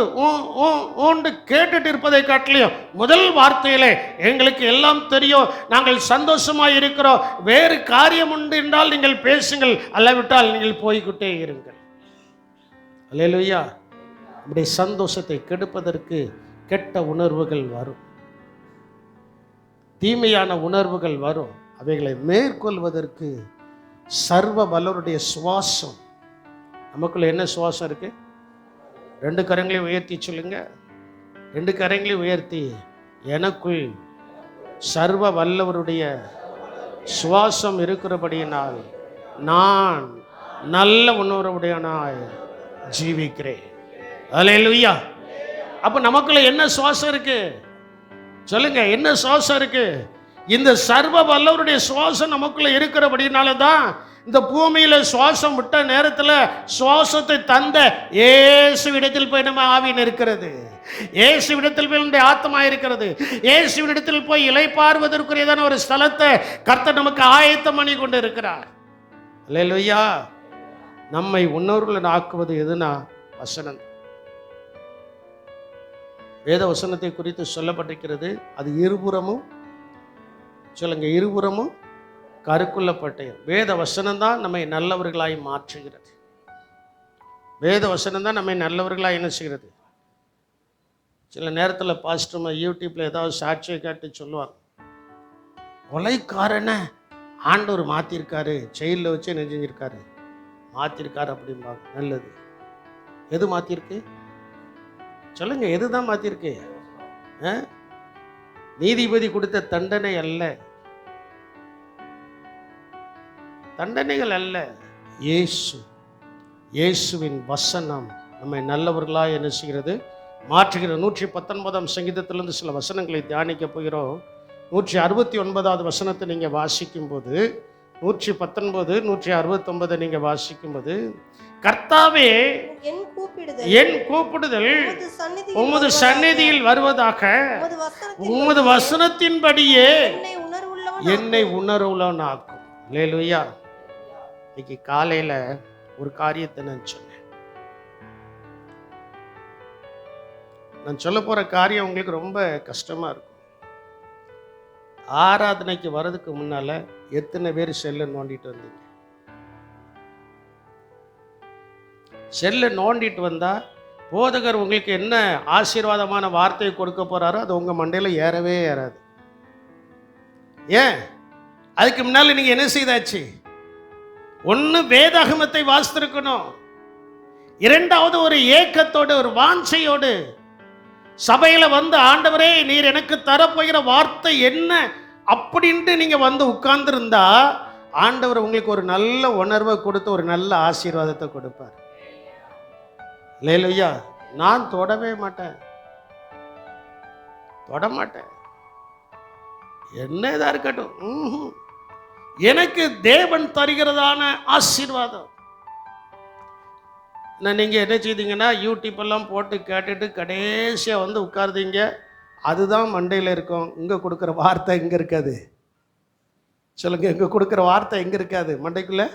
ஊண்டு கேட்டுட்டு இருப்பதை காட்டிலையும் முதல் வார்த்தையிலே எங்களுக்கு எல்லாம் தெரியும், நாங்கள் சந்தோஷமாய் இருக்கிறோம், வேறு காரியம் உண்டு என்றால் நீங்கள் பேசுங்கள், அல்லவிட்டால் நீங்கள் போய்கிட்டே இருங்கள். அல்லேலூயா. அப்படி சந்தோஷத்தை கெடுப்பதற்கு கெட்ட உணர்வுகள் வரும், தீமையான உணர்வுகள் வரும். அவைகளை மேற்கொள்வதற்கு சர்வ வல்லவருடைய சுவாசம். நமக்குள்ள என்ன சுவாசம் இருக்கு? 2 கரங்களையும் உயர்த்தி சொல்லுங்க. 2 கரங்களையும் உயர்த்தி, எனக்குள் சர்வ வல்லவருடைய சுவாசம் இருக்கிறபடியினால் நான் நல்ல உணர்வுடையவனாய் ஜீவிக்கிறேன். அல்லேலூயா. அப்ப நமக்குள்ள என்ன சுவாசம் இருக்கு? சொல்லுங்க, என்ன சுவாசம் இருக்கு? இந்த சர்வ வல்லவருடைய சுவாசம் நமக்குள்ள இருக்கிறபடினால தான் இந்த பூமியில சுவாசம் விட்ட நேரத்தில் சுவாசத்தை தந்த இயேசுவிடத்தில் போய் நம்ம ஆவியின் இருக்கிறது, இயேசுவிடத்தில் போய் நம்முடைய ஆத்மா இருக்கிறது, இயேசுவிடத்தில் போய் இளைப்பாறுவதற்குரியதான ஒரு ஸ்தலத்தை கர்த்தர் நமக்கு ஆயத்தம் பண்ணி கொண்டு இருக்கிறார். அல்லேலூயா. நம்மை உணர்வுள்ள ஆக்குவது எதுனா வசனம். வேத வசனத்தை குறித்து சொல்லப்பட்டிருக்கிறது, அது இருபுறமும் சொல்லுங்க, இருபுறமும் கருக்குள்ள பட்டயம். வேத வசனம் தான் நம்மை நல்லவர்களாய் மாற்றுகிறது. வேத வசனம் தான் நம்மை நல்லவர்களாய் என்ன செய்கிறது? சில நேரத்தில் பாஸ்டர் யூடியூப்பில் ஏதாவது சாட்சியை காட்டி சொல்லுவார், கொலைக்காரனை ஆண்டவர் மாற்றிருக்காரு, ஜெயிலில் வச்சு என்ன செஞ்சிருக்காரு, மாற்றிருக்காரு அப்படிம்பாங்க. நல்லது. எது மாற்றிருக்கு சொல்லுங்க, எதுதான் மாற்றிருக்கு? நீதிபதி கொடுத்த தண்டனை அல்ல, தண்டனைகள் அல்ல, இயேசுவின் வசனம் நம்மை நல்லவர்களாக என்ன செய்கிறது, மாற்றுகிற. 119ஆம் சங்கீதத்திலிருந்து சில வசனங்களை தியானிக்க போகிறோம். 169வது வசனத்தை நீங்கள் வாசிக்கும்போது, 119 169 நீங்கள் வாசிக்கும்போது, கர்த்தாவே என் கூப்பிடுதல் உமது சந்நிதியில் வருவதாக, உமது வசனத்தின்படியே என்னை உணர்வுள்ளவனாக்கும். அல்லேலூயா. இன்னைக்கு காலையில் ஒரு காரியத்தை நான் சொன்னேன். நான் சொல்ல போற காரியம் உங்களுக்கு ரொம்ப கஷ்டமா இருக்கும். ஆராதனைக்கு வர்றதுக்கு முன்னால எத்தனை பேர் செல்லை நோண்டிட்டு வந்தீங்க? செல்லை நோண்டிட்டு வந்தா போதகர் உங்களுக்கு என்ன ஆசீர்வாதமான வார்த்தையை கொடுக்க போறாரோ அது உங்க மண்டையில ஏறவே ஏறாது. ஏன்? அதுக்கு முன்னால நீங்க என்ன செய்தாச்சு? ஒன்னு வேதாகமத்தை வாசித்திருக்கணும், இரண்டாவது ஒரு ஏக்கத்தோடு ஒரு வாஞ்சையோடு சபையில வந்து, ஆண்டவரே நீர் எனக்கு தரப்போகிற வார்த்தை என்ன அப்படின்ட்டு நீங்க வந்து உட்கார்ந்துருந்தா ஆண்டவர் உங்களுக்கு ஒரு நல்ல உணர்வை கொடுத்து ஒரு நல்ல ஆசீர்வாதத்தை கொடுப்பார். அல்லேலூயா. நான் தொடவே மாட்டேன், தொடமாட்டேன், என்னதான் இருக்கட்டும். எனக்கு தேவன் தருகிறதான ஆசீர்வாதம். நீங்கள் என்ன செய்தீங்கன்னா யூடியூப் எல்லாம் போட்டு கேட்டுட்டு கடைசியாக வந்து உட்காருதீங்க, அதுதான் மண்டையில் இருக்கும். இங்கே கொடுக்குற வார்த்தை எங்கே இருக்காது சொல்லுங்க, இங்கே கொடுக்குற வார்த்தை எங்கே இருக்காது மண்டைக்குள்ளே.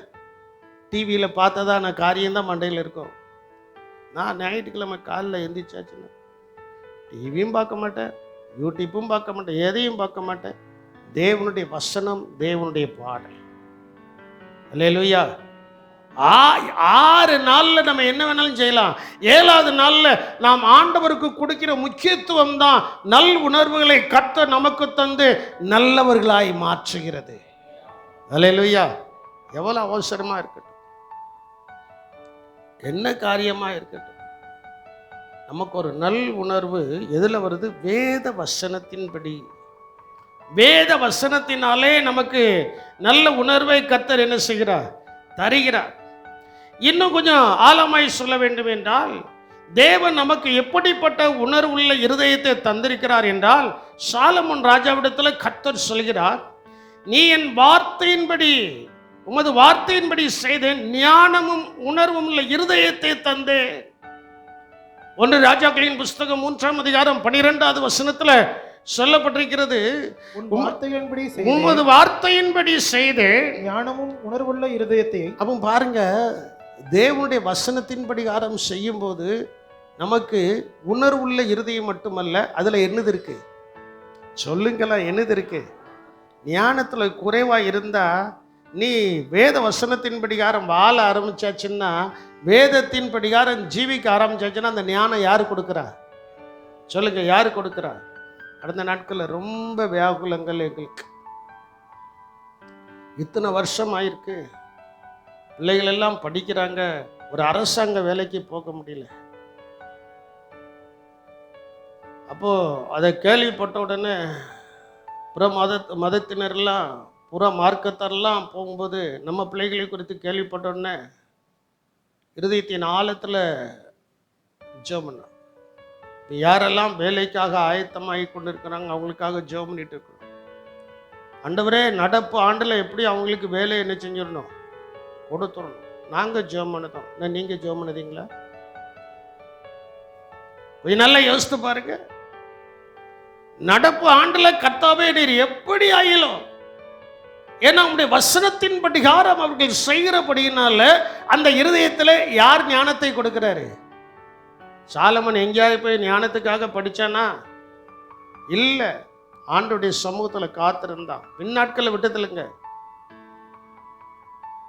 டிவியில் பார்த்ததான காரியம்தான் மண்டையில் இருக்கும். நான் ஞாயிற்றுக்கிழமை காலையில் எந்திரிச்சாச்சுன்னா டிவியும் பார்க்க மாட்டேன், யூடியூப்பும் பார்க்க மாட்டேன், எதையும் பார்க்க மாட்டேன். தேவனுடைய வசனம், தேவனுடைய பாடல். அல்லேலூயா. 6 நாளில் நம்ம என்ன வேணாலும் செய்யலாம். 7வது நாளில் நாம் ஆண்டவருக்கு கொடுக்கிற முக்கியத்துவம் தான் நல் உணர்வுகளை கர்த்தர் நமக்கு தந்து நல்லவர்களாய் மாற்றுகிறது. அல்லேலூயா. எவ்வளவு அவசரமா இருக்கட்டும், என்ன காரியமா இருக்கட்டும், நமக்கு ஒரு நல் உணர்வு எதுல வருது? வேத வசனத்தின்படி. வேத வசனத்தினாலே நமக்கு நல்ல உணர்வை கர்த்தர் என்ன செய்கிறார்? தருகிறார். இன்னும் கொஞ்சம் ஆழமாய் சொல்ல வேண்டும் என்றால், தேவன் நமக்கு எப்படிப்பட்ட உணர்வுள்ள இருதயத்தை தந்திருக்கிறார் என்றால், சாலமோன் ராஜாவிடத்தில் கர்த்தர் சொல்கிறார், நீ என் வார்த்தையின்படி, உமது வார்த்தையின்படி செய்தேன், ஞானமும் உணர்வும் உள்ள இருதயத்தை தந்தேன். 1 ராஜாக்களின் புஸ்தகம் 3ஆம் அதிகாரம் 12வது வசனத்துல சொல்லப்பட்டிருக்கிறது, உமது வார்த்தையின்படி செய்து ஞானமும் உணர்வுள்ள இருதயத்தை. அப்போ பாருங்க, தேவனுடைய வசனத்தின்படி செய்யும் போது நமக்கு உணர்வுள்ள இருதயம் மட்டுமல்ல, அதுல என்னது இருக்கு சொல்லுங்களா? என்னது இருக்கு? ஞானத்துல குறைவா இருந்தா நீ வேத வசனத்தின் படிகாரம் வாழ ஆரம்பிச்சாச்சுன்னா, வேதத்தின் படிகாரம் ஜீவிக்க ஆரம்பிச்சாச்சுன்னா, அந்த ஞானம் யாரு கொடுக்குறா சொல்லுங்க? யாரு கொடுக்குறா? கடந்த நாட்களில் ரொம்ப வியாகுலங்கள் எங்களுக்கு. இத்தனை வருஷம் ஆயிருக்கு, பிள்ளைகள் எல்லாம் படிக்கிறாங்க, ஒரு அரசாங்க வேலைக்கு போக முடியல. அப்போ அதை கேள்விப்பட்ட உடனே புற மதத்தினர்லாம் புற மார்க்கத்தாரெல்லாம் போகும்போது நம்ம பிள்ளைகளை குறித்து கேள்விப்பட்ட உடனே இருதயத்தின் ஆழத்தில் ஜெபம் பண்ணோம். யாரெல்லாம் வேலைக்காக ஆயத்தமாகி கொண்டு இருக்கிறாங்க அவங்களுக்காக ஜெபம் பண்ணிட்டு இருக்கோம். ஆண்டவரே, நடப்பு ஆண்டில் எப்படி அவங்களுக்கு வேலை என்ன செஞ்சிடணும்? கொடுத்துடணும். நாங்கள் ஜெபம் பண்ணதோம். நீங்கள் ஜெபம் பண்ணதீங்களா? கொஞ்சம் நல்லா யோசித்து பாருங்க. நடப்பு ஆண்டில் கர்த்தாவே நீர் எப்படி ஆயிலும், ஏன்னா உங்களுடைய வசனத்தின் படிகாரம் அவர்கள் செய்கிறபடியினால அந்த இருதயத்தில் யார் ஞானத்தை கொடுக்கிறாரு? சாலமன் எங்கேயாவது போய் ஞானத்துக்காக படித்தானா? இல்லை, ஆண்டோடைய சமூகத்தில் காத்திருந்தான். பின்னாட்களை விட்டதில்லைங்க.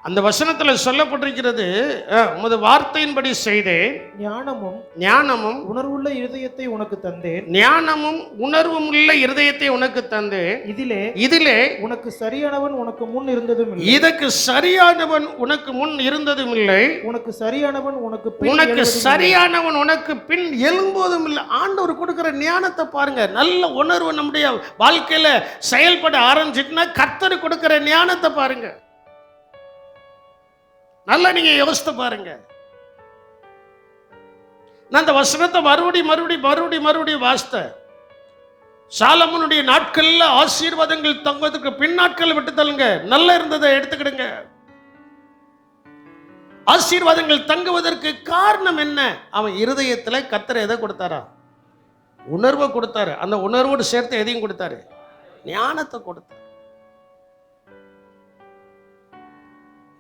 அந்த வசனத்துல சொல்லப்பட்டிருக்கிறது, உமது வார்த்தையின்படி செய்தேன், ஞானமும் உணர்வுள்ள இருதயத்தை உனக்கு தந்தேன், ஞானமும் உணர்வும் உள்ள இருதயத்தை உனக்கு தந்தேன். இதிலே உனக்கு சரியானவன் உனக்கு முன் இருந்ததும் இல்லை, இதற்கு சரியானவன் உனக்கு முன் இருந்ததும் இல்லை, உனக்கு சரியானவன் உனக்கு பின் எழும்போதும் இல்லை. ஆண்டவர் கொடுக்கிற ஞானத்தை பாருங்க. நல்ல உணர்வு நம்முடைய வாழ்க்கையில செயல்பட ஆரம்பிச்சுட்டுனா கர்த்தர் கொடுக்கிற ஞானத்தை பாருங்க. நல்லா நீங்க யோசித்து பாருங்க. நான் அந்த வசனத்தை மறுபடி வாசித்தேன். சாலமோனுடைய நாட்கள்ல ஆசீர்வாதங்கள் தங்குவதற்கு பின் நாட்கள் விட்டு தள்ளுங்க, நல்லா இருந்ததை எடுத்துக்கிடுங்க. ஆசீர்வாதங்கள் தங்குவதற்கு காரணம் என்ன? அவன் இருதயத்துல கர்த்தர் எதை கொடுத்தாரா? உணர்வை கொடுத்தாரு. அந்த உணர்வோடு சேர்த்து எதையும் கொடுத்தாரு? ஞானத்தை கொடுத்தாரு.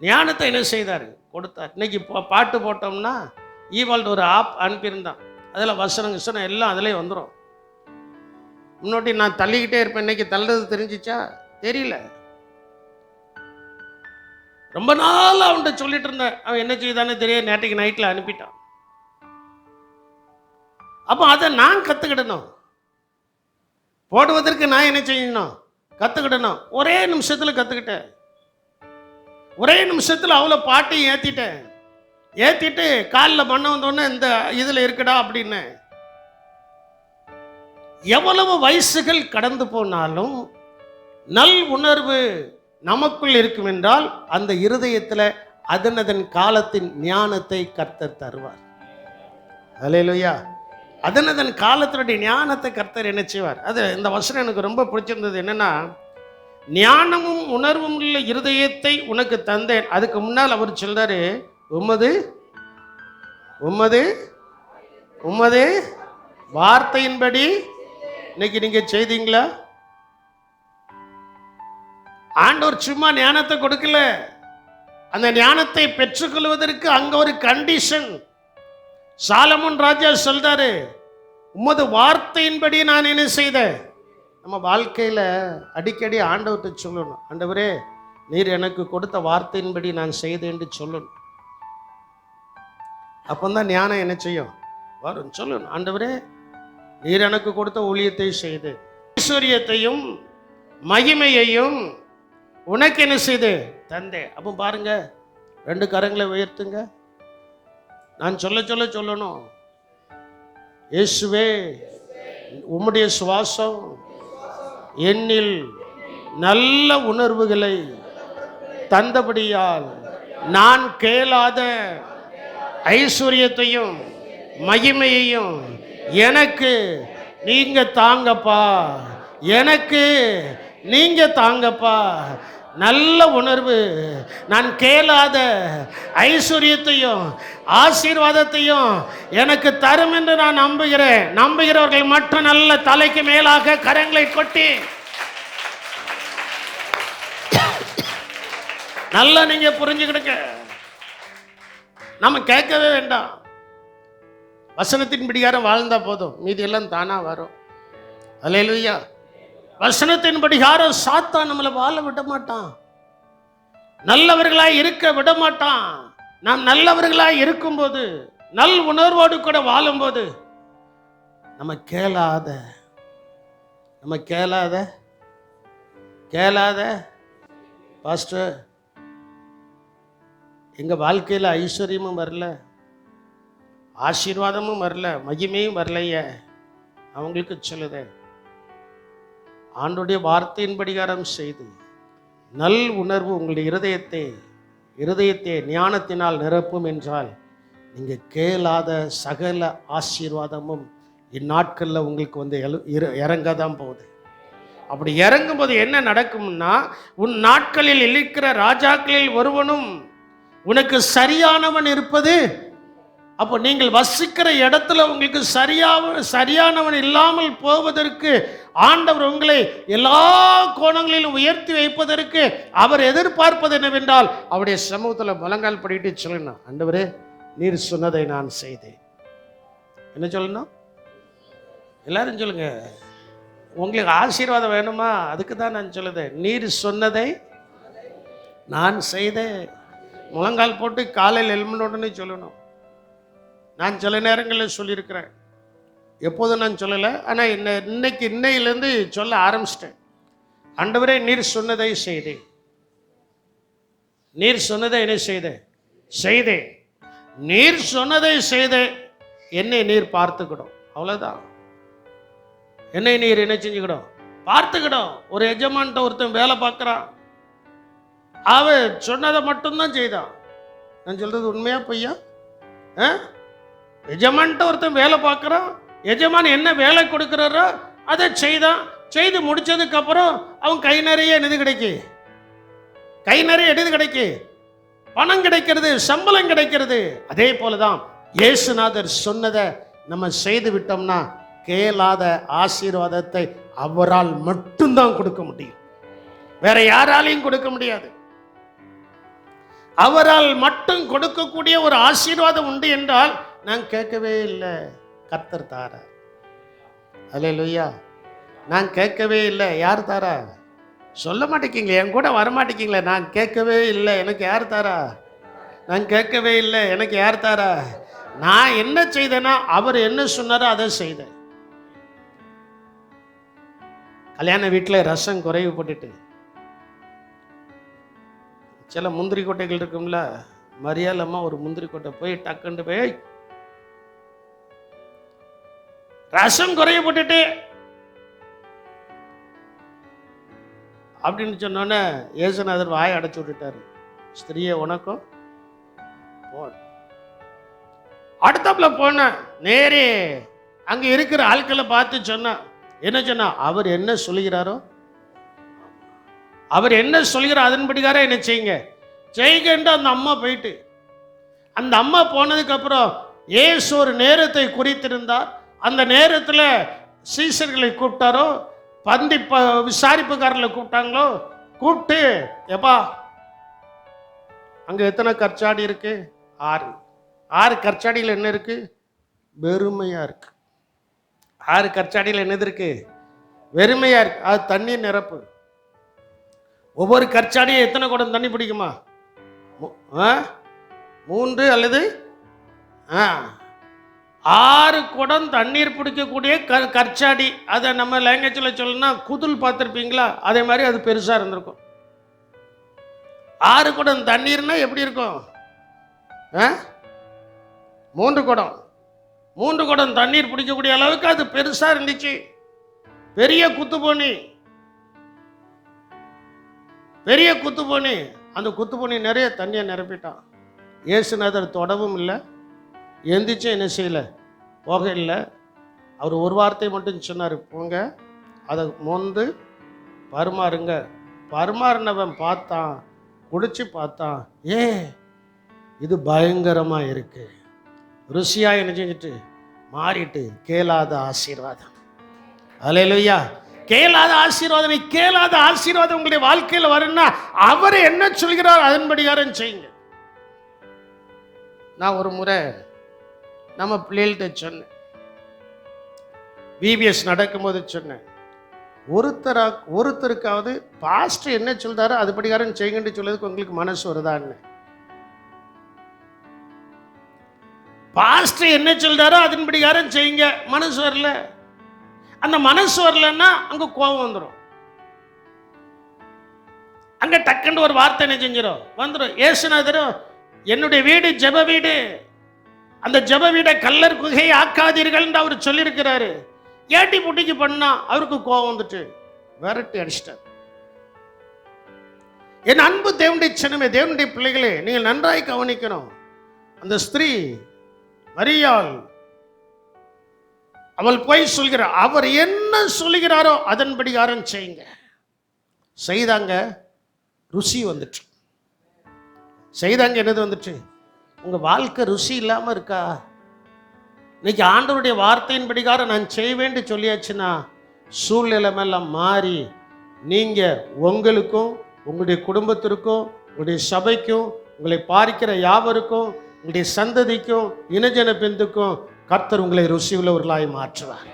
ஞானத்தை என்ன செய்தார்? கொடுத்தார். இன்னைக்கு பாட்டு போட்டோம்னா ஈவால்ட் ஒரு ஆப் அனுப்பியிருந்தான். அதில் வசனம் எல்லாம் அதிலே வந்துடும். முன்னாடி நான் தள்ளிக்கிட்டே இருப்பேன், இன்னைக்கு தள்ளுறது தெரிஞ்சிச்சா? தெரியல. ரொம்ப நாள் அவன்கிட்ட சொல்லிட்டு இருந்தேன். அவன் என்ன செய்தானே தெரியாது, நேற்றுக்கு நைட்டில் அனுப்பிட்டான். அப்போ அதை நான் கற்றுக்கிடணும். போடுவதற்கு நான் என்ன செய்யணும்? கற்றுக்கிடணும். ஒரே நிமிஷத்தில் கற்றுக்கிட்டேன். ஒரே நிமிஷத்தில் அவ்வளோ பாட்டையும் ஏற்றிட்டு காலில் பண்ண வந்தோடனே இந்த இதில் இருக்குடா அப்படின்னு. எவ்வளவு வயசுகள் கடந்து போனாலும் நல் உணர்வு நமக்குள் இருக்கும் என்றால் அந்த இருதயத்தில் அதன் காலத்தின் ஞானத்தை கர்த்தர் தருவார். அல்லேலூயா. அதன் காலத்தினுடைய ஞானத்தை கர்த்தர் என்ன செய்வார்? அது இந்த வசனம் எனக்கு ரொம்ப பிடிச்சிருந்தது. என்னன்னா, ஞானமும் உணர்வும் உள்ள இருதயத்தை உனக்கு தந்தேன். அதுக்கு முன்னால் அவர் சொல்றாரு, உமது வார்த்தையின்படி. இன்னைக்கு நீங்க செய்தீங்களா? ஆண்டவர் சும்மா ஞானத்தை கொடுக்கல. அந்த ஞானத்தை பெற்றுக்கொள்வதற்கு அங்க ஒரு கண்டிஷன். சாலமோன் ராஜா சொல்றாரு, உமது வார்த்தையின்படி நான் என்ன செய்தேன். நம்ம வாழ்க்கையில் அடிக்கடி ஆண்டவர்கிட்ட சொல்லணும், ஆண்டவரே நீர் எனக்கு கொடுத்த வார்த்தையின்படி நான் செய்தேன்னு சொல்லணும். அப்போதான் ஞானம் என்ன செய்யும்? வரும். சொல்லணும், ஆண்டவரே நீர் எனக்கு கொடுத்த ஊழியத்தை செய்து ஐஸ்வர்யத்தையும் மகிமையையும் உனக்கு என்ன செய்து தந்தே. அப்போ பாருங்க, 2 கரங்களை உயர்த்துங்க. நான் சொல்லணும், இயேசுவே உம்முடைய சுவாசம் என்னில் நல்ல உணர்வுகளை தந்தபடியால் நான் கேளாத ஐஸ்வர்யத்தையும் மகிமையையும் எனக்கு நீங்க தாங்கப்பா. எனக்கு நீங்க தாங்கப்பா. நல்ல உணர்வு, நான் கேளாத ஐஸ்வர்யத்தையும் ஆசீர்வாதத்தையும் எனக்கு தரும் என்று நான் நம்புகிறேன். நம்புகிறவர்கள் மட்டும் நல்ல தலைக்கு மேலாக கரங்களை கொட்டி நல்லா நீங்க புரிஞ்சுக்கிடுங்க. நம்ம கேட்கவே வேண்டாம். வசனத்தின் படிகாரம் வாழ்ந்தா போதும், மீதி எல்லாம் தானா வரும். அல்லேலூயா. வசனத்தின் படிகாரம் சாத்தான் நம்மளை வாழ விட மாட்டான், நல்லவர்களாய் இருக்க விட மாட்டான். நாம் நல்லவர்களாய் இருக்கும்போது, நல் உணர்வோடு கூட வாழும்போது, நம்ம கேளாத பாஸ்டர், எங்க வாழ்க்கையில் ஐஸ்வர்யமும் வரல, ஆசீர்வாதமும் வரல, மகிமையும் வரலையே, அவங்களுக்கு சொல்லுதே, ஆண்டுடைய வார்த்தையின் படிகாரம் செய்து நல் உணர்வு உங்களுடைய இருதயத்தை ஞானத்தினால் நிரப்பும் என்றால் நீங்கள் கேளாத சகல ஆசீர்வாதமும் இந்நாட்களில் உங்களுக்கு வந்து இறங்க தான் போகுது. அப்படி இறங்கும்போது என்ன நடக்கும்னா, உன் நாட்களில் இருக்கிற ராஜாக்களில் ஒருவனும் உனக்கு சரியானவன் இருப்பது. அப்போ நீங்கள் வசிக்கிற இடத்துல உங்களுக்கு சரியானவன் இல்லாமல் போவதற்கு ஆண்டவர் உங்களை எல்லா கோணங்களிலும் உயர்த்தி வைப்பதற்கு அவர் எதிர்பார்ப்பது என்னவென்றால், அவருடைய சமூகத்தில் முழங்கால் படிட்டு சொல்லணும், ஆண்டவரே நீர் சொன்னதை நான் செய்தேன். என்ன சொல்லணும்? எல்லாரும் சொல்லுங்க. உங்களுக்கு ஆசீர்வாதம் வேணுமா? அதுக்கு தான் நான் சொல்லுதேன், நீர் சொன்னதை நான் செய்தேன். முழங்கால் போட்டு காலையில் எழும்பின உடனே சொல்லணும். நான் சில நேரங்களில் சொல்லியிருக்கிறேன், எப்போதும் நான் சொல்லலை, ஆனால் இன்னையிலேருந்து சொல்ல ஆரம்பிச்சிட்டேன். ஆண்டவரே, நீர் சொன்னதை செய்தேன், நீர் சொன்னதை என்ன செய்தேன், நீர் சொன்னதை செய்தேன், என்னை நீர் பார்த்துக்கிடும். அவ்வளோதான். என்னை நீர் என்ன செஞ்சுக்கிடும், பார்த்துக்கிடும். ஒரு எஜமான்ட்ட ஒருத்தன் வேலை பார்க்குறான், அவன் சொன்னதை மட்டும்தான் செய்தான். நான் சொல்றது உண்மையா பொய்யா? எஜமான்ட்ட ஒருத்தன் வேலை பார்க்குறான், எஜமான் என்ன வேலை கொடுக்குறாரோ அதை செய்தான். செய்து முடிச்சதுக்கு அப்புறம் அவன் கை நிறைய என்னது கிடைக்கு, கை நிறைய எது கிடைக்கு, பணம் கிடைக்கிறது, சம்பளம் கிடைக்கிறது. அதே போலதான் இயேசுநாதர் சொன்னதை நம்ம செய்து விட்டோம்னா கேளாத ஆசீர்வாதத்தை அவரால் மட்டும்தான் கொடுக்க முடியும், வேற யாராலையும் கொடுக்க முடியாது. அவரால் மட்டும் கொடுக்கக்கூடிய ஒரு ஆசீர்வாதம் உண்டு என்றால் நான் கேட்கவே இல்லை, கர்த்தர் தாரா. அல்லேலூயா. நான் கேட்கவே இல்லை, யார் தாரா? சொல்ல மாட்டேங்கிங்களே, என் கூட வர மாட்டேங்கிங்களே. நான் கேட்கவே இல்லை, எனக்கு யார் தாரா? நான் கேட்கவே இல்லை, எனக்கு யார் தாரா? நான் என்ன செய்தேன்னா அவர் என்ன சொன்னாரோ அதை செய்தேன். கல்யாண வீட்டில் ரசம் குறைவு போட்டுட்டு சில முந்திரி கொட்டைகள் இருக்கும்ல, மரியாதம்மா ஒரு முந்திரி கொட்டை போய் டக்குண்டு போய் ரசம் குறைய போட்டுட்டு அப்படின்னு சொன்னோன்னே இயேசுநாதர் வாயை அடைச்சு விட்டுட்டாரு. ஸ்திரியே உனக்கும் போ. அடுத்தாப்புல போன நேரே அங்க இருக்கிற ஆட்களை பார்த்து சொன்னா என்ன சொன்னா, அவர் என்ன சொல்லுகிறாரோ, அவர் என்ன சொல்கிறார் அதன்படிக்கார என்ன செய்யுங்க செய்யுங்கன்ட்டு அந்த அம்மா போயிட்டு, அந்த அம்மா போனதுக்கு அப்புறம் இயேசு ஒரு நேரத்தை குறித்திருந்தார். அந்த நேரத்தில் சீசர்களை கூப்பிட்டாரோ, பந்தி விசாரிப்புக்காரர்களை கூப்பிட்டாங்களோ, கூப்பிட்டு எப்பா அங்க எத்தனை கற்சாடி இருக்கு? 6. 6 கற்சாடியில் என்ன இருக்கு? வெறுமையா இருக்கு. 6 கற்சாடியில் என்னது இருக்கு? வெறுமையா இருக்கு. அது தண்ணீர் நிரப்பு. ஒவ்வொரு கற்சாடியும் எத்தனை குடம் தண்ணி பிடிக்குமா? 3 அல்லது 6 குடம் தண்ணீர் பிடிக்கக்கூடிய கற்சாடி. அதை நம்ம லாங்குவேஜில் சொல்லணும்னா குதுல் பார்த்துருப்பீங்களா, அதே மாதிரி அது பெருசாக இருந்திருக்கும். 6 குடம் தண்ணீர்னா எப்படி இருக்கும்? 3 குடம் 3 குடம் தண்ணீர் பிடிக்கக்கூடிய அளவுக்கு அது பெருசாக இருந்துச்சு. பெரிய குத்துப்போனி, பெரிய குத்துப்போனி. அந்த குத்துப்போனி நிறைய தண்ணியை நிரப்பிட்டான். இயேசுநாதர் தொடவும் இல்லை, எந்திரிச்சும் என்ன செய்யலை, போக இல்லை. அவர் ஒரு வார்த்தை மட்டும் சொன்னார், போங்க அதை மொந்து பருமாறுங்க. பருமாறினவன் பார்த்தான், குடிச்சு பார்த்தான், இது பயங்கரமா இருக்கு. ருசியா என்ன செஞ்சுட்டு மாறிட்டு கேளாத ஆசீர்வாதம். அல்லேலூயா. கேளாத ஆசீர்வாதம், கேளாத ஆசீர்வாதம் உங்களுடைய வாழ்க்கையில் வரும்னா அவர் என்ன சொல்கிறார் அதன்படியாரம் செய்யுங்க. நான் ஒரு முறை நம்ம பிள்ளைகள்கிட்ட சொன்னேன், VBS நடக்கும்போது சொன்னேன், ஒருத்தருக்காவது பாஸ்டர் என்ன சொல்றாரோ அதுபடியாரம் செய்யுங்கன்னு சொல்லதுக்கு உங்களுக்கு மனசு வருதான்னு. பாஸ்டர் என்ன சொல்றாரோ அதன்படியாரம் செய்யுங்க. மனசு வரல, அந்த மனசு வரலன்னா அங்க கோபம் வந்துடும். அங்க டக்குன்னு ஒரு வார்த்தை என்ன செஞ்சிடும், வந்துடும். இயேசுநாதரும் என்னுடைய வீடு ஜெப வீடு, அந்த ஜெப வீடை கல்லர் குகையை ஆக்காதீர்கள் அவர் சொல்லியிருக்கிறாரு. ஏட்டி புட்டிக்கு பண்ணா அவருக்கு கோபம் வந்துட்டு விரட்டி அடிச்சிட்டார். என் அன்பு தேவனுடைய சின்னமே, தேவனுடைய பிள்ளைகளே, நீங்கள் நன்றாய் கவனிக்கணும். அந்த ஸ்திரீ மரியாள், அவள் போய் சொல்கிறார், அவர் என்ன சொல்லுகிறாரோ அதன்படி யாரும் செய்யுங்க. செய்தாங்க, ருசி வந்துட்டு. செய்தாங்க, என்னது வந்துட்டு? உங்க வாழ்க்கை ருசி இல்லாம இருக்கா? இன்னைக்கு ஆண்டவருடைய வார்த்தையின் படிக்கார நான் செய்வேன்னு சொல்லியாச்சுன்னா சூழ்நிலை எல்லாம் மாறி நீங்க உங்களுக்கும் உங்களுடைய குடும்பத்திற்கும் உங்களுடைய சபைக்கும் உங்களை பார்க்கிற யாவருக்கும் உங்களுடைய சந்ததிக்கும் இனஜன பெந்துக்கும் கர்த்தர் உங்களை ருசி உள்ளவர்களாய் மாற்றுவார்.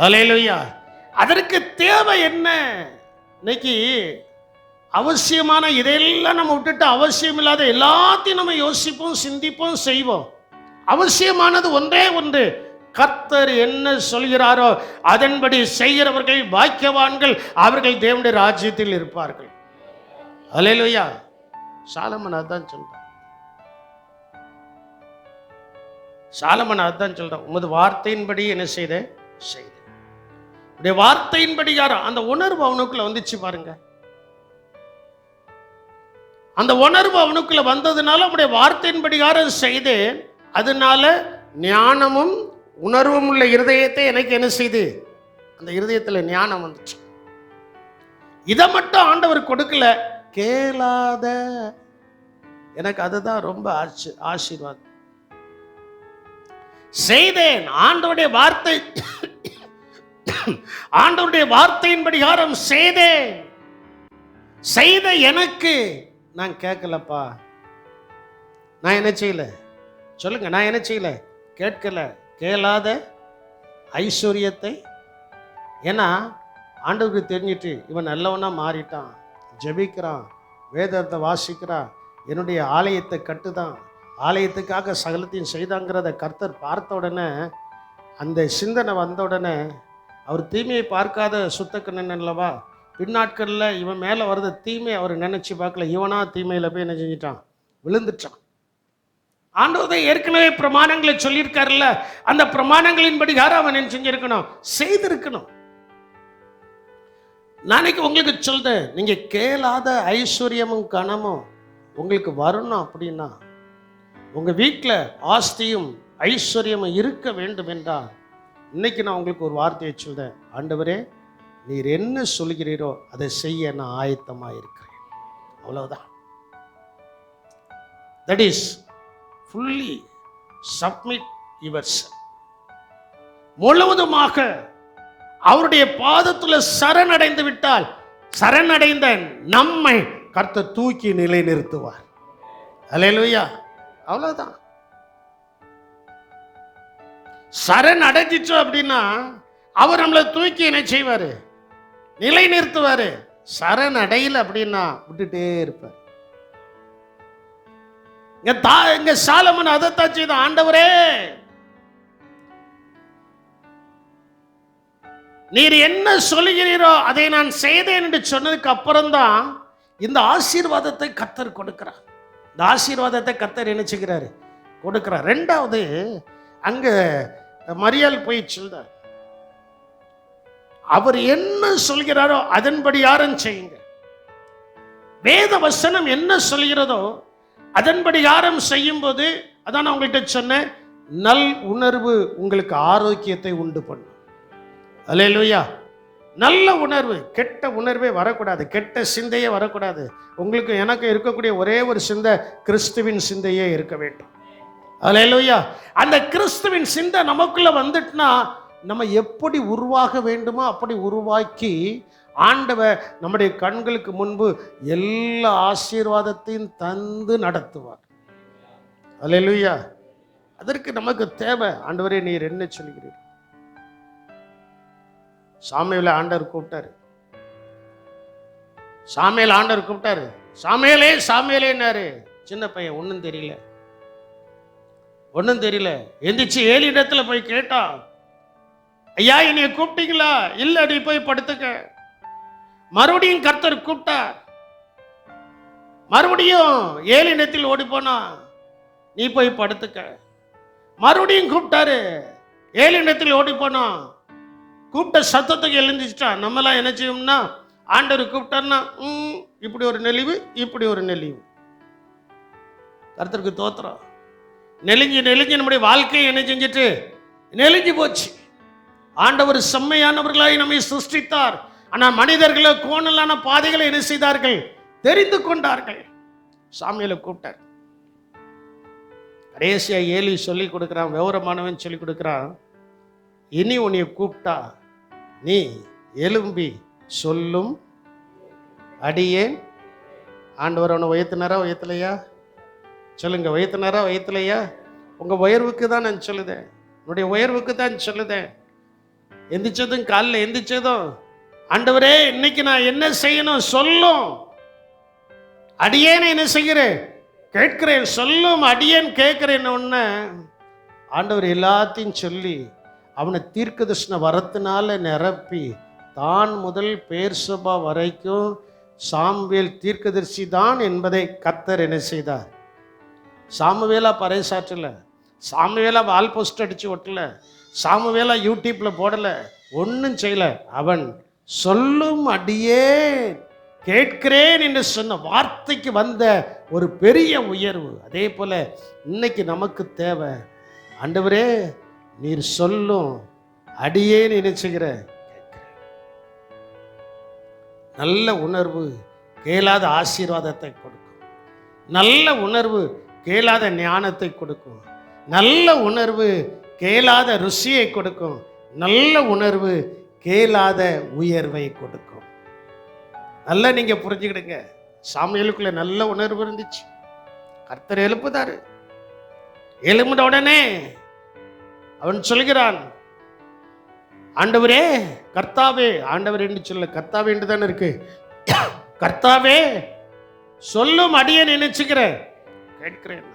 அல்லேலூயா. அதற்கு தேவை என்ன? இன்னைக்கு அவசியமான இதையெல்லாம் நம்ம விட்டுட்டு அவசியம் இல்லாத எல்லாத்தையும் நம்ம யோசிப்போம், சிந்திப்போம், செய்வோம். அவசியமானது ஒன்றே ஒன்று, கர்த்தர் என்ன சொல்கிறாரோ அதன்படி செய்கிறவர்கள் பாக்கியவான்கள், அவர்கள் தேவனுடைய ராஜ்யத்தில் இருப்பார்கள். அல்லேலூயா. சாலமன் அதான் சொல்றான். சாலமன் அதான் சொல்றான், உமது வார்த்தையின்படி என்ன செய்த உடைய வார்த்தையின்படி யாரோ அந்த உணர்வு அவனுக்குள்ள வந்துச்சு பாருங்க. அந்த உணர்வு அவனுக்குள்ள வந்ததுனால உடைய வார்த்தையின்படி யாரோ செய்தேன், அதனால ஞானமும் உணர்வும் உள்ள இருதயத்தை எனக்கு என்ன செய்து, அந்த இருதயத்தில் ஞானம் வந்துச்சு. இதை மட்டும் ஆண்டவர் கொடுக்கல, கேளாத எனக்கு அதுதான் ரொம்ப ஆசீர்வாதம். செய்தேன் ஆண்டவருடைய வார்த்தை, ஆண்டவருடைய வார்த்தையின்படி யாரும் செய்தேன், செய்த எனக்கு நான் கேட்கலப்பா. நான் என்ன செய்யல சொல்லுங்க, நான் என்ன செய்யல, கேட்கல. கேளாத ஐஸ்வர்யத்தை, ஏன்னா ஆண்டவருக்கு தெரிஞ்சிட்டு இவன் நல்லவனா மாறிட்டான், ஜெபிக்கிறான், வேதத்தை வாசிக்கிறான், என்னுடைய ஆலயத்தை கட்டுதான், ஆலயத்துக்காக சகலத்தையும் செய்தாங்கிறத கர்த்தர் பார்த்த உடனே, அந்த சிந்தனை வந்த உடனே, அவர் தீமையை பார்க்காத சுத்தக்கண்ணன் அல்லவா, பின்னாட்களில் இவன் மேலே வர்றது தீமை அவர் நினச்சி பார்க்கல, இவனா தீமையில் போய் என்ன செஞ்சிட்டான், விழுந்துட்டான். ஆண்டவர் ஏற்கனவே பிரமாணங்களை சொல்லியிருக்காருல்ல, அந்த பிரமாணங்களின்படி யாரும் அவன் என்ன செஞ்சிருக்கணும், செய்திருக்கணும். நாளைக்கு உங்களுக்கு சொல்றேன், நீங்க கேளாத ஐஸ்வர்யமும் கனமும் உங்களுக்கு வரணும் அப்படின்னா, உங்க வீட்டில் ஆஸ்தியும் ஐஸ்வர்யமும் இருக்க வேண்டும் என்றால், இன்னைக்கு நான் உங்களுக்கு ஒரு வார்த்தையை சொல்றேன், ஆண்டவரே நீர் என்ன சொல்கிறீரோ அதை செய்ய நான் ஆயத்தமாக இருக்கிறேன். அவ்வளவுதான். That is fully submit yourself. முழுவதுமாக அவருடைய பாதத்தில் சரணடைந்து விட்டால், சரணடைந்த நம்மை கர்த்தர் தூக்கி நிலை நிறுத்துவார். அல்லேலூயா. அவ்வளவுதான். சரண் அடைஞ்சிச்சோம் அப்படின்னா அவர் நம்மளை தூக்கி என்ன செய்வாரு, நிலை நிறுத்துவாரு. சரண் அடையல அப்படின்னா விட்டுட்டே இருப்பார். இங்க சாலமன் அதைத்தான் செய்த, ஆண்டவரே நீர் என்ன சொல்லுகிறீரோ அதை நான் செய்தேன் என்று சொன்னதுக்கு அப்புறம்தான் இந்த ஆசீர்வாதத்தை கர்த்தர் கொடுக்கிறார். இந்த ஆசீர்வாதத்தை கர்த்தர் என்ன செய்கிறாரு, கொடுக்கிறார். ரெண்டாவது, அங்க மரியாள் போய் சொல்றார், அவர் என்ன சொல்கிறாரோ அதன்படி யாரும் செய்யுங்க. வேத வசனம் என்ன சொல்கிறதோ அதன்படி யாரும் செய்யும் போது, அதான் உங்கள்கிட்ட சொன்ன, நல் உணர்வு உங்களுக்கு ஆரோக்கியத்தை உண்டு பண்ணும். அல்லேலூயா. நல்ல உணர்வு, கெட்ட உணர்வே வரக்கூடாது, கெட்ட சிந்தையே வரக்கூடாது. உங்களுக்கு எனக்கு இருக்கக்கூடிய ஒரே ஒரு சிந்தை கிறிஸ்துவின் சிந்தையே இருக்க வேண்டும். அல்லேலூயா. அந்த கிறிஸ்துவின் சிந்தை நமக்குள்ள வந்துட்டுனா, நம்ம எப்படி உருவாக வேண்டுமோ அப்படி உருவாக்கி ஆண்டவர் நம்முடைய கண்களுக்கு முன்பு எல்லா ஆசீர்வாதத்தையும் தந்து நடத்துவார். அல்லேலூயா. அதற்கு நமக்கு தேவை, ஆண்டவரே நீர் என்ன சொல்கிறீர். சாமுவேலை ஆண்டவர் கூப்பிட்டாரு. ஆண்டவர் கூப்பிட்டாரு, சாமுவேலே சாமுவேலேன்னாரு. சின்ன பையன், ஒன்றும் தெரியல. எந்திரிச்சு ஏலி இடத்துல போய் கேட்டா, ஐயா என்னைய கூப்பிட்டீங்களா? இல்ல, நீ போய் படுத்துக்க. மறுபடியும் கர்த்தர் கூப்பிட்டார். மறுபடியும் ஏலி இடத்தில் ஓடி போனா, நீ போய் படுத்துக்க. மறுபடியும் கூப்பிட்டாரு, ஏலி இடத்தில் ஓடி போனா, கூப்பிட்ட சத்தத்துக்கு எழுந்துச்சிட்டான். நம்மளாம் என்ன செய்வோம்னா, ஆண்டவர் கூப்பிட்டார்னா இப்படி ஒரு நெளிவு, இப்படி ஒரு நெளிவு. கர்த்தருக்கு தோத்திரம். நெலிஞ்சு நம்முடைய வாழ்க்கையை என்ன செஞ்சிட்டு நெலிஞ்சு போச்சு. ஆண்டவர் செம்மையானவர்களாய் நம்மை சிருஷ்டித்தார். ஆனால் மனிதர்களோ கோணலான பாதைகளை என்ன செய்தார்கள், தெரிந்து கொண்டார்கள். சாமுவேலை கூப்பிட்டார். கடைசியா ஏலி சொல்லி கொடுக்கிறான், விவரமானவன் சொல்லி கொடுக்கிறான், இனி உன்னை கூப்பிட்டா நீ எலும்பி சொல்லும் அடியேன். ஆண்டவர் அவனை உயர்த்தினாரா உயர்த்தலையா? சொல்லுங்க, உயர்த்தினாரா உயர்த்தலையா? உங்க உயர்வுக்கு தான் நான் சொல்லுதேன், உன்னுடைய உயர்வுக்கு தான் சொல்லுதேன். எந்திரிச்சதும் காலில் எந்திரிச்சதும், ஆண்டவரே இன்னைக்கு நான் என்ன செய்யணும் சொல்லும். அடியேன் என்ன செய்கிறேன்? கேட்கிறேன். சொல்லும் அடியேன் கேட்கிறேன். ஒன்று ஆண்டவர் எல்லாத்தையும் சொல்லி அவனை தீர்க்கதரிசன வரத்தினால நிரப்பி தான் முதல் பேர்சபா வரைக்கும் சாமுவேல் தீர்க்கதரிசி தான் என்பதை கர்த்தர் என்ன செய்தார்? சாமுவேலா பறைசாற்றல, சாமுவேலா வால் போஸ்ட் அடிச்சு ஒட்டல, சாமுவேலா யூடியூப்ல போடல, ஒன்றும் செய்யல. அவன் சொல்லும் அடியேன் கேட்கிறேன் என்று சொன்ன வார்த்தைக்கு வந்த ஒரு பெரிய உயர்வு. அதே போல இன்னைக்கு நமக்கு தேவை, ஆண்டவரே நீர் சொல்லும் அடியேன் நினைச்சுகிற நல்ல உணர்வு கேளாத ஆசீர்வாதத்தை கொடுக்கும். நல்ல உணர்வு கேளாத ஞானத்தை கொடுக்கும். நல்ல உணர்வு கேளாத ருசியை கொடுக்கும். நல்ல உணர்வு கேளாத உயர்வை கொடுக்கும். நல்லா நீங்க புரிஞ்சுக்கிடுங்க. சாமுவேலுக்குள்ள நல்ல உணர்வு இருந்துச்சு. கர்த்தர் எழுப்புதாரு. எழும்பின உடனே அவன் சொல்கிறான், ஆண்டவரே கர்த்தாவே, ஆண்டவர் என்று சொல்ல கர்த்தாவே என்று தானே இருக்கு. கர்த்தாவே சொல்லும் அடியேன் நினைச்சுக்கிற கேட்கிறேன்.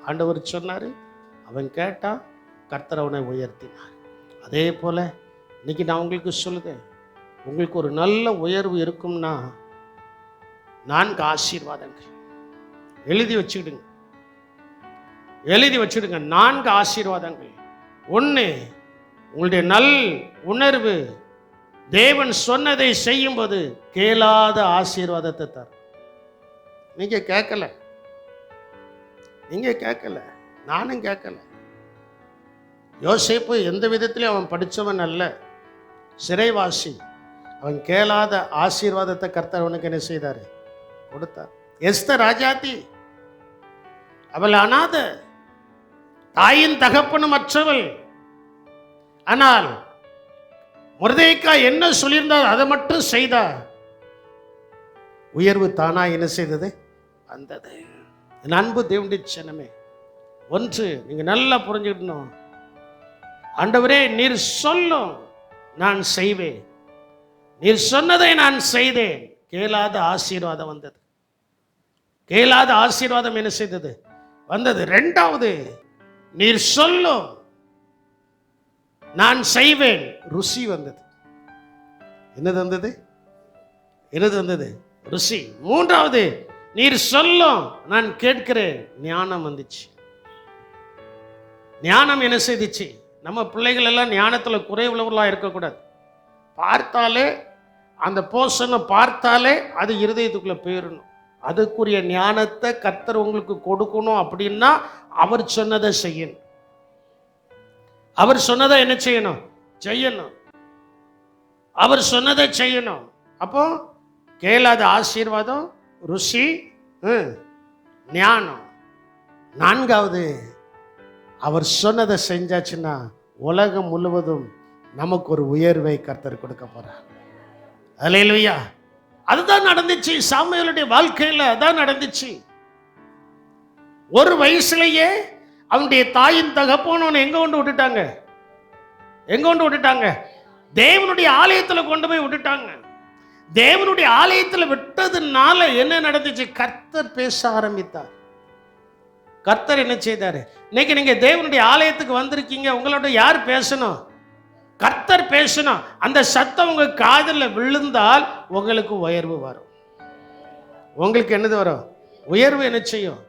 ஆண்டவர் சொன்னாரு, அவன் கேட்டான், கர்த்தர் அவனை உயர்த்தினார். அதே போல இன்னைக்கு நான் உங்களுக்கு சொல்லுதேன், உங்களுக்கு ஒரு நல்ல உயர்வு இருக்கும்னா 4 ஆசீர்வாதங்கள் எழுதி வச்சுக்கிடுங்க. எழுதி வச்சுடுங்க. 4 ஆசீர்வாதங்கள். 1, உங்களுடைய நல் உணர்வு தேவன் சொன்னதை செய்யும்போது கேளாத ஆசீர்வாதத்தை தரும். நீங்க கேட்கல, நானும் கேட்கல. யோசேப்பு எந்த விதத்திலையும் அவன் படித்தவன் அல்ல, சிறைவாசி. அவன் கேளாத ஆசீர்வாதத்தை கர்த்தர் அவனுக்கு என்ன செய்தார்? கொடுத்தார். எஸ்தர் ராஜாத்தி, அவள் அனாத, தாயின் தகப்பனும் மற்றவள். ஆனால் மொர்தெகாய் என்ன சொல்லியிருந்தார் அதை மட்டும் செய்தார். உயர்வு தானா என்ன செய்தது? வந்தது. என் அன்பு தேவனுடைய ஜனமே, ஒன்று நீங்க நல்லா புரிஞ்சுக்கணும், ஆண்டவரே நீர் சொல்லும் நான் செய்வேன், நீர் சொன்னதை நான் செய்தேன். கேளாத ஆசீர்வாதம் வந்தது. கேளாத ஆசீர்வாதம் என்ன செய்தது? வந்தது. 2வது, நீர் சொல்லும் நான் செய்வேன். ருசி வந்தது. என்னது வந்தது? என்னது வந்தது? ருசி. 3வது, நீர் சொல்லும் நான் கேட்கிறேன். ஞானம் வந்துச்சு. ஞானம் என்ன செய்துச்சு? நம்ம பிள்ளைகள் எல்லாம் ஞானத்துல குறைவுள்ளவர்களாக இருக்கக்கூடாது. பார்த்தாலே அந்த போஷனை பார்த்தாலே அது இருதயத்துக்குள்ள போயிடணும். அதுக்குரிய ஞானத்தை கர்த்தர் உங்களுக்கு கொடுக்கணும். அப்படின்னா அவர் சொன்னதை செய்யணும். அவர் சொன்னதை என்ன செய்யணும்? செய்யணும். அவர் சொன்னதை செய்யணும். அப்போ கேளாத ஆசீர்வாதம், ருசி, ஞானம். 4வது, அவர் சொன்னதை செஞ்சாச்சுன்னா உலகம் முழுவதும் நமக்கு ஒரு உயர்வை கர்த்தர் கொடுக்க போறார். அல்லேலூயா. அதுதான் நடந்துச்சு சாமுவேலுடைய வாழ்க்கையில். அதான் நடந்துச்சு. ஒரு வயசுலயே அவனுடைய தாயின் தகப்பன் எங்க கொண்டு விட்டுட்டாங்க? எங்க கொண்டு விட்டுட்டாங்க? தேவனுடைய ஆலயத்துல கொண்டு போய் விட்டுட்டாங்க. தேவனுடைய ஆலயத்துல விட்டதுனால என்ன நடந்துச்சு? கர்த்தர் பேச ஆரம்பித்தார். கர்த்தர் என்ன செய்தாரு? இன்னைக்கு நீங்க தேவனுடைய ஆலயத்துக்கு வந்திருக்கீங்க, உங்களோட யார் பேசணும்? கர்த்தர் பேசணும். அந்த சத்தம் உங்க காதில் விழுந்தால் உங்களுக்கு உயர்வு வரும். உங்களுக்கு என்னது வரும்? உயர்வு. என்ன செய்யும்?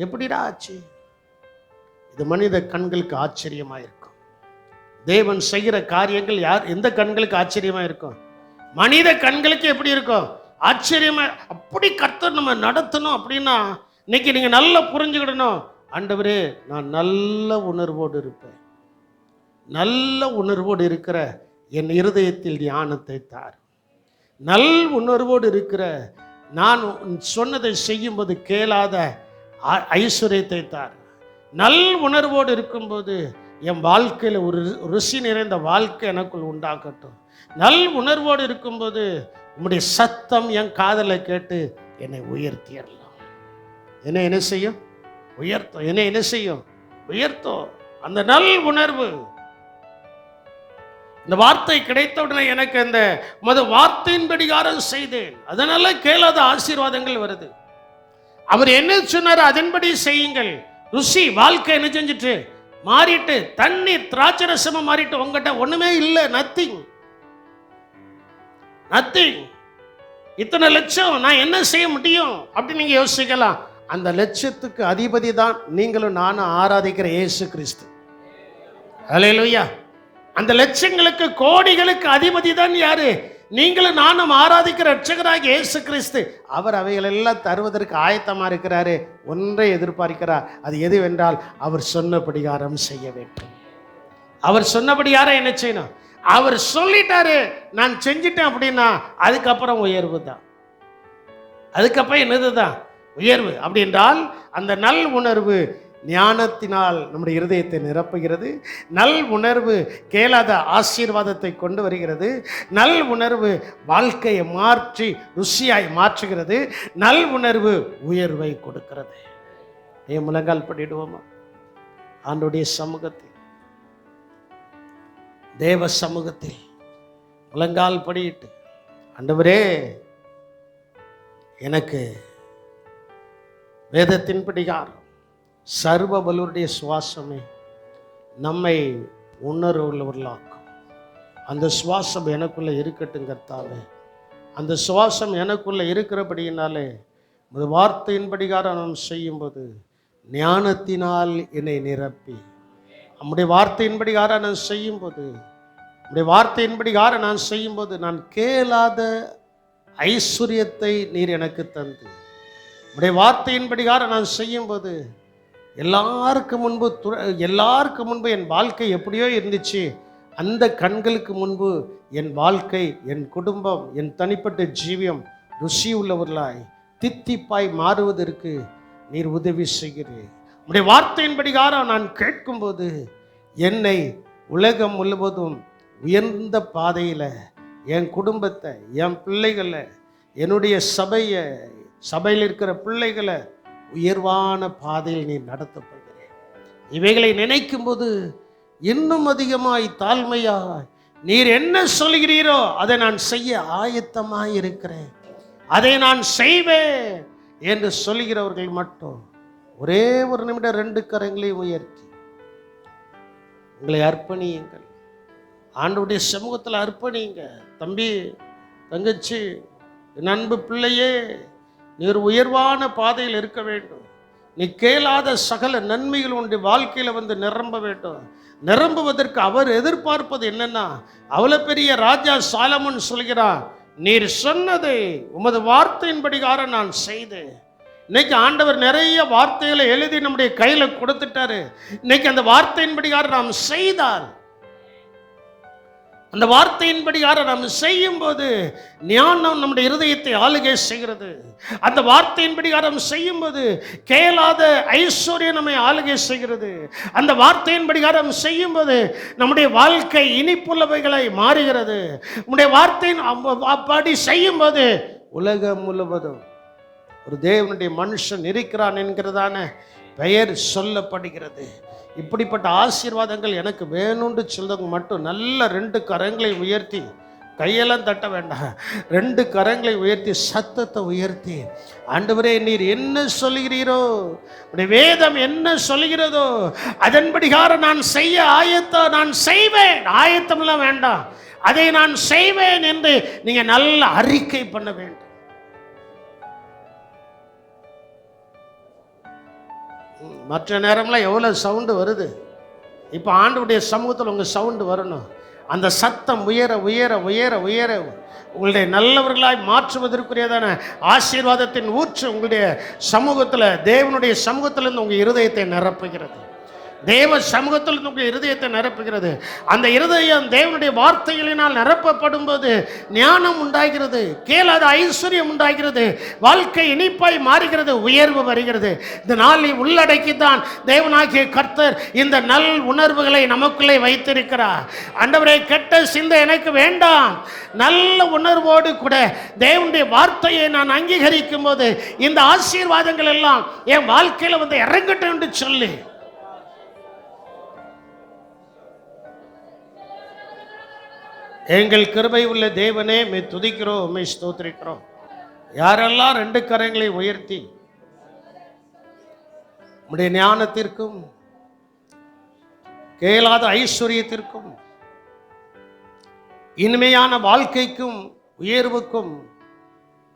எப்படிடா ஆச்சு? இது மனித கண்களுக்கு ஆச்சரியமா இருக்கும். தேவன் செய்கிற காரியங்கள் எந்த கண்களுக்கு ஆச்சரியமா இருக்கும்? மனித கண்களுக்கு எப்படி இருக்கும்? ஆச்சரியமா. அப்படி கர்த்தர் நம்ம நடத்தணும் அப்படின்னா இன்னைக்கு நீங்க நல்லா புரிஞ்சுக்கிடணும். ஆண்டவரே நான் நல்ல உணர்வோடு இருப்பேன். நல்ல உணர்வோடு இருக்கிற என் இருதயத்தில் ஞானத்தை தார். நல் உணர்வோடு இருக்கிற நான் சொன்னதை செய்யும்போது கேளாத ஐஸ்வர்யத்தை தார். நல் உணர்வோடு இருக்கும்போது என் வாழ்க்கையில் ஒரு ருசி நிறைந்த வாழ்க்கை எனக்குள் உண்டாக்கட்டும். நல் உணர்வோடு இருக்கும்போது உம்முடைய சத்தம் என் காதலை கேட்டு என்னை உயர்த்தியறலாம். என்ன செய்யும்? உயர்த்தும். என்ன செய்யும்? உயர்த்தும். அந்த நல் உணர்வு இந்த வார்த்தை கிடைத்தவுடனே எனக்கு இந்த வார்த்தையின்படிகாரம் செய்தேன், அதனால கேளாத ஆசீர்வாதங்கள் வருது. அவர் என்ன சொன்னார் அதன்படி செய்யுங்கள். ருசி வாழ்க்கை என்ன செஞ்சுட்டு மாறிட்டு, தண்ணீர் திராட்சை ரசமா மாறிட்டு, உங்ககிட்ட ஒண்ணுமே இல்லை, நத்திங். இத்தனை லட்சம் நான் என்ன செய்ய முடியும் அப்படின்னு நீங்க யோசிக்கலாம். அந்த லட்சத்துக்கு அதிபதி தான் நீங்களும் நானும் ஆராதிக்கிற இயேசு கிறிஸ்து. அல்லேலூயா. அந்த லட்சங்களுக்கு கோடிகளுக்கு அதிபதி தான் யாரு? நீங்களும் நானும் ஆராதிக்கிற ரட்சகராகிய இயேசு கிறிஸ்து. அவர் அவைகள் எல்லாம் தருவதற்கு ஆயத்தமா இருக்கிறாரு. ஒன்றை எதிர்பார்க்கிறார், அது எதுவென்றால் அவர் சொன்னபடிகாரம் செய்ய வேண்டும். அவர் சொன்னபடியாரம் என்ன செய்யணும்? அவர் சொல்லிட்டாரு, நான் செஞ்சிட்டேன் அப்படின்னா அதுக்கப்புறம் உயர்வு தான். அதுக்கப்புறம் என்னதுதான் உயர்வு. அப்படி என்றால் அந்த நல் உணர்வு ஞானத்தினால் நம்முடைய இருதயத்தை நிரப்புகிறது. நல் உணர்வு கேளாத ஆசீர்வாதத்தை கொண்டு வருகிறது. நல் உணர்வு வாழ்க்கையை மாற்றி ருசியாய் மாற்றுகிறது. நல் உணர்வு உயர்வை கொடுக்கிறது. ஏன் முழங்கால் பண்ணிடுவோமா? ஆண்டவருடைய சமூகத்தில், தேவ சமூகத்தில் முழங்கால் படியிட்டு, ஆண்டவரே எனக்கு வேதத்தின்படிகாரம் சர்வ வல்லவருடைய சுவாசமே நம்மை உணர்வுள்ளவர்களாக்கும். அந்த சுவாசம் எனக்குள்ளே இருக்கட்டும் கர்த்தாவே. அந்த சுவாசம் எனக்குள்ளே இருக்கிறபடியினாலே ஒரு வார்த்தையின்படிகாரம் நாம் செய்யும்போது ஞானத்தினால் என்னை நிரப்பி, நம்முடைய வார்த்தையின்படிகாரம் நான் செய்யும்போது, நம்முடைய வார்த்தையின்படிகாரம் நான் செய்யும்போது நான் கேளாத ஐஸ்வர்யத்தை நீர் எனக்கு தந்து, நம்முடைய வார்த்தையின்படிகாரம் நான் செய்யும்போது எல்லாருக்கு முன்பு என் வாழ்க்கை எப்படியோ இருந்துச்சு, அந்த கண்களுக்கு முன்பு என் வாழ்க்கை, என் குடும்பம், என் தனிப்பட்ட ஜீவியம் ருசி உள்ளவர்களாய் தித்திப்பாய் மாறுவதற்கு நீர் உதவி செய்கிறீர். உடைய வார்த்தையின்படிகாரம் நான் கேட்கும்போது என்னை உலகம் முழுவதும் உயர்ந்த பாதையில், என் குடும்பத்தை, என் பிள்ளைகளை, என்னுடைய சபையில் இருக்கிற பிள்ளைகளை உயர்வான பாதையில் நீர் நடத்தப்படுகிறேன். இவைகளை நினைக்கும் போது இன்னும் அதிகமாய் தாழ்மையாய் நீர் என்ன சொல்கிறீரோ அதை நான் செய்ய ஆயத்தமாய் இருக்கிறேன், அதை நான் செய்வேன் என்று சொல்கிறவர்கள் மட்டும் ஒரே ஒரு நிமிடம் 2 கரங்களை உயர்த்தி உங்களை அர்ப்பணியுங்கள். ஆண்டவருடைய சமூகத்தில் அர்ப்பணிங்க. தம்பி, தங்கச்சி, என் அன்பு பிள்ளையே, நீர் உயர்வான பாதையில் இருக்க வேண்டும். நீ கேளாத சகல நன்மைகள் உன்னுடைய வாழ்க்கையில் வந்து நிரம்ப வேண்டும். நிரம்புவதற்கு அவர் எதிர்பார்ப்பது என்னன்னா, அவ்வளோ பெரிய ராஜா சாலமன் சொல்கிறார், நீர் சொன்னதை உமது வார்த்தையின்படிகாரம் நான் செய்தேன். இன்னைக்கு ஆண்டவர் நிறைய வார்த்தைகளை எழுதி நம்முடைய கையில் கொடுத்துட்டாரு. இன்னைக்கு அந்த வார்த்தையின்படிகாரம் நாம் செய்தால், அந்த வார்த்தையின்படிகாரம் நாம் செய்யும் போது ஞானம் நம்முடைய இருதயத்தை ஆளுகை செய்கிறது. அந்த வார்த்தையின்படிகாரம் செய்யும் போது கேளாத ஐஸ்வர்யம் நம்மை ஆளுகை செய்கிறது. அந்த வார்த்தையின்படிகாரம் செய்யும் போது நம்முடைய வாழ்க்கை இனிப்புள்ளவைகளை மாறுகிறது. நம்முடைய வார்த்தையின் அப்படி செய்யும் போது உலகம் முழுவதும் ஒரு தேவனுடைய மனுஷன் இருக்கிறான் என்கிறதான பெயர் சொல்லப்படுகிறது. இப்படிப்பட்ட ஆசீர்வாதங்கள் எனக்கு வேணும்னு சொல்றவங்க மட்டும் நல்ல 2 கரங்களை உயர்த்தி, கையெல்லாம் தட்ட வேண்டாம், 2 கரங்களை உயர்த்தி சத்தத்தை உயர்த்தி, ஆண்டவரே நீர் என்ன சொல்கிறீரோ, உடைய வேதம் என்ன சொல்கிறதோ அதன்படிகாரம் நான் செய்ய ஆயத்தம், நான் செய்வேன். ஆயத்தம்லாம் வேண்டாம், அதை நான் செய்வேன் என்று நீங்க நல்ல அறிக்கை பண்ண வேண்டும். மற்ற நேரம்லாம் எவ்வளோ சவுண்டு வருது, இப்போ ஆண்டவருடைய சமூகத்தில் உங்கள் சவுண்டு வரணும். அந்த சத்தம் உயர உயர உயர உயர உங்களுடைய நல்லவர்களாய் மாற்றுவதற்குரியதான ஆசீர்வாதத்தின் ஊற்று உங்களுடைய சமூகத்தில், தேவனுடைய சமூகத்திலிருந்து உங்கள் இருதயத்தை நிரப்புகிறது. தேவ சமூகத்தில் உங்கள் இருதயத்தை நிரப்புகிறது. அந்த இருதயம் தேவனுடைய வார்த்தைகளினால் நிரப்பப்படும் போது ஞானம் உண்டாகிறது, கேளாத ஐஸ்வர்யம் உண்டாகிறது, வாழ்க்கை இனிப்பாய் மாறுகிறது, உயர்வு வருகிறது. இந்த நாளை உள்ளடக்கித்தான் தேவனாகிய கர்த்தர் இந்த நல் உணர்வுகளை நமக்குள்ளே வைத்திருக்கிறார். ஆண்டவரே, கெட்ட சிந்தை எனக்கு வேண்டாம், நல்ல உணர்வோடு கூட தேவனுடைய வார்த்தையை நான் அங்கீகரிக்கும் போது இந்த ஆசீர்வாதங்கள் எல்லாம் என் வாழ்க்கையில் வந்து இறங்கட்டும் என்று சொல்லி எங்கள் கிருபை உள்ள தேவனே, மே துதிக்கிறோம், மே ஸ்தோத்திரிக்கிறோம். யாரெல்லாம் 2 கரங்களை உயர்த்தி உம்முடைய ஞானத்திற்கும் கேளாத ஐஸ்வர்யத்திற்கும் இனிமையான வாழ்க்கைக்கும் உயர்வுக்கும்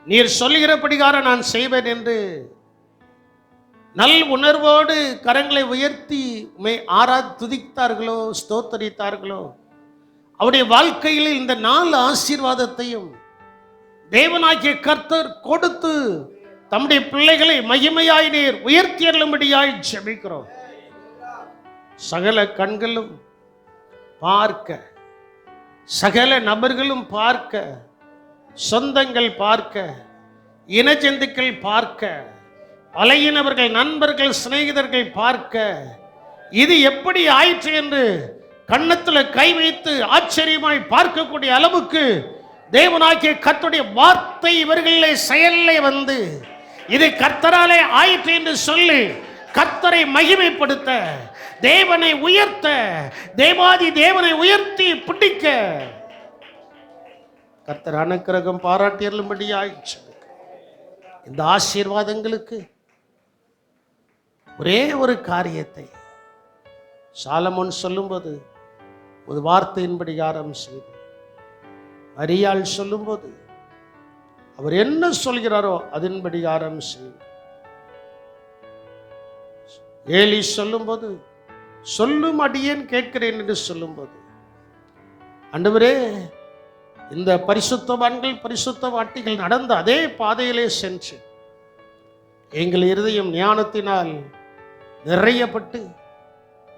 நீர் சொல்லுகிறபடிகார நான் செய்வேன் என்று நல் உணர்வோடு கரங்களை உயர்த்தி உம்மை துதித்தார்களோ, ஸ்தோத்தரித்தார்களோ, அவருடைய வாழ்க்கையில் இந்த 4 ஆசீர்வாதத்தையும் தேவனாகிய கர்த்தர் கொடுத்து தம்முடைய பிள்ளைகளை மகிமையாய் நீர் உயர்த்தி அருளும்படியாய் ஜெபிக்கிறோம். சகல கண்களும் பார்க்க, சகல நபர்களும் பார்க்க, சொந்தங்கள் பார்க்க, இனஜந்துக்கள் பார்க்க, பழையினவர்கள், நண்பர்கள், சிநேகிதர்கள் பார்க்க, இது எப்படி ஆயிற்று என்று கன்னத்தில் கை வைத்து ஆச்சரியமாய் பார்க்கக்கூடிய அளவுக்கு தேவனாகிய கர்த்தருடைய வார்த்தை இவர்களிலே செயலிலே வந்து இது கர்த்தராலே ஆயிற்று என்று சொல்லி கர்த்தரை மகிமைப்படுத்த, தேவனை உயர்த்த, தேவாதி தேவனை உயர்த்தி பிடிக்க கர்த்தர் அனுக்கிரகம் பாராட்டியருளும்படியாய் இந்த ஆசீர்வாதங்களுக்கு ஒரே ஒரு காரியத்தை சாலமோன் சொல்லும்போது ஒரு வார்த்தையின்படி ஆரம்பிச்சு, மரியாள் சொல்லும்போது அவர் என்ன சொல்கிறாரோ அதன்படி ஆரம்பிச்சு, ஏலி சொல்லும்போது சொல்லும் அடியேன் கேட்கிறேன் என்று சொல்லும்போது, ஆண்டவரே இந்த பரிசுத்தவான்கள் பரிசுத்தவாட்டிகள் நடந்த அதே பாதையிலே சென்று எங்கள் இருதயம் ஞானத்தினால் நிறையப்பட்டு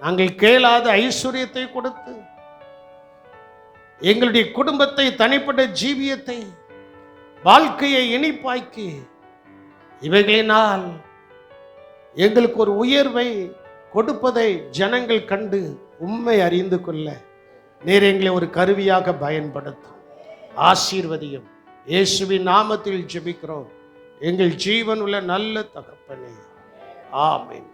நாங்கள் கேளாத ஐஸ்வர்யத்தை கொடுத்து எங்களுடைய குடும்பத்தை, தனிப்பட்ட ஜீவியத்தை, வாழ்க்கையை இனிப்பாக்கி இவைகளினால் எங்களுக்கு ஒரு உயர்வை கொடுப்பதை ஜனங்கள் கண்டு உண்மை அறிந்து கொள்ள நீர் எங்களை ஒரு கருவியாக பயன்படுத்தும். ஆசீர்வதியும். இயேசுவின் நாமத்தில் ஜெபிக்கிறோம் எங்கள் ஜீவன் உள்ள நல்ல தகப்பனே. ஆமென்.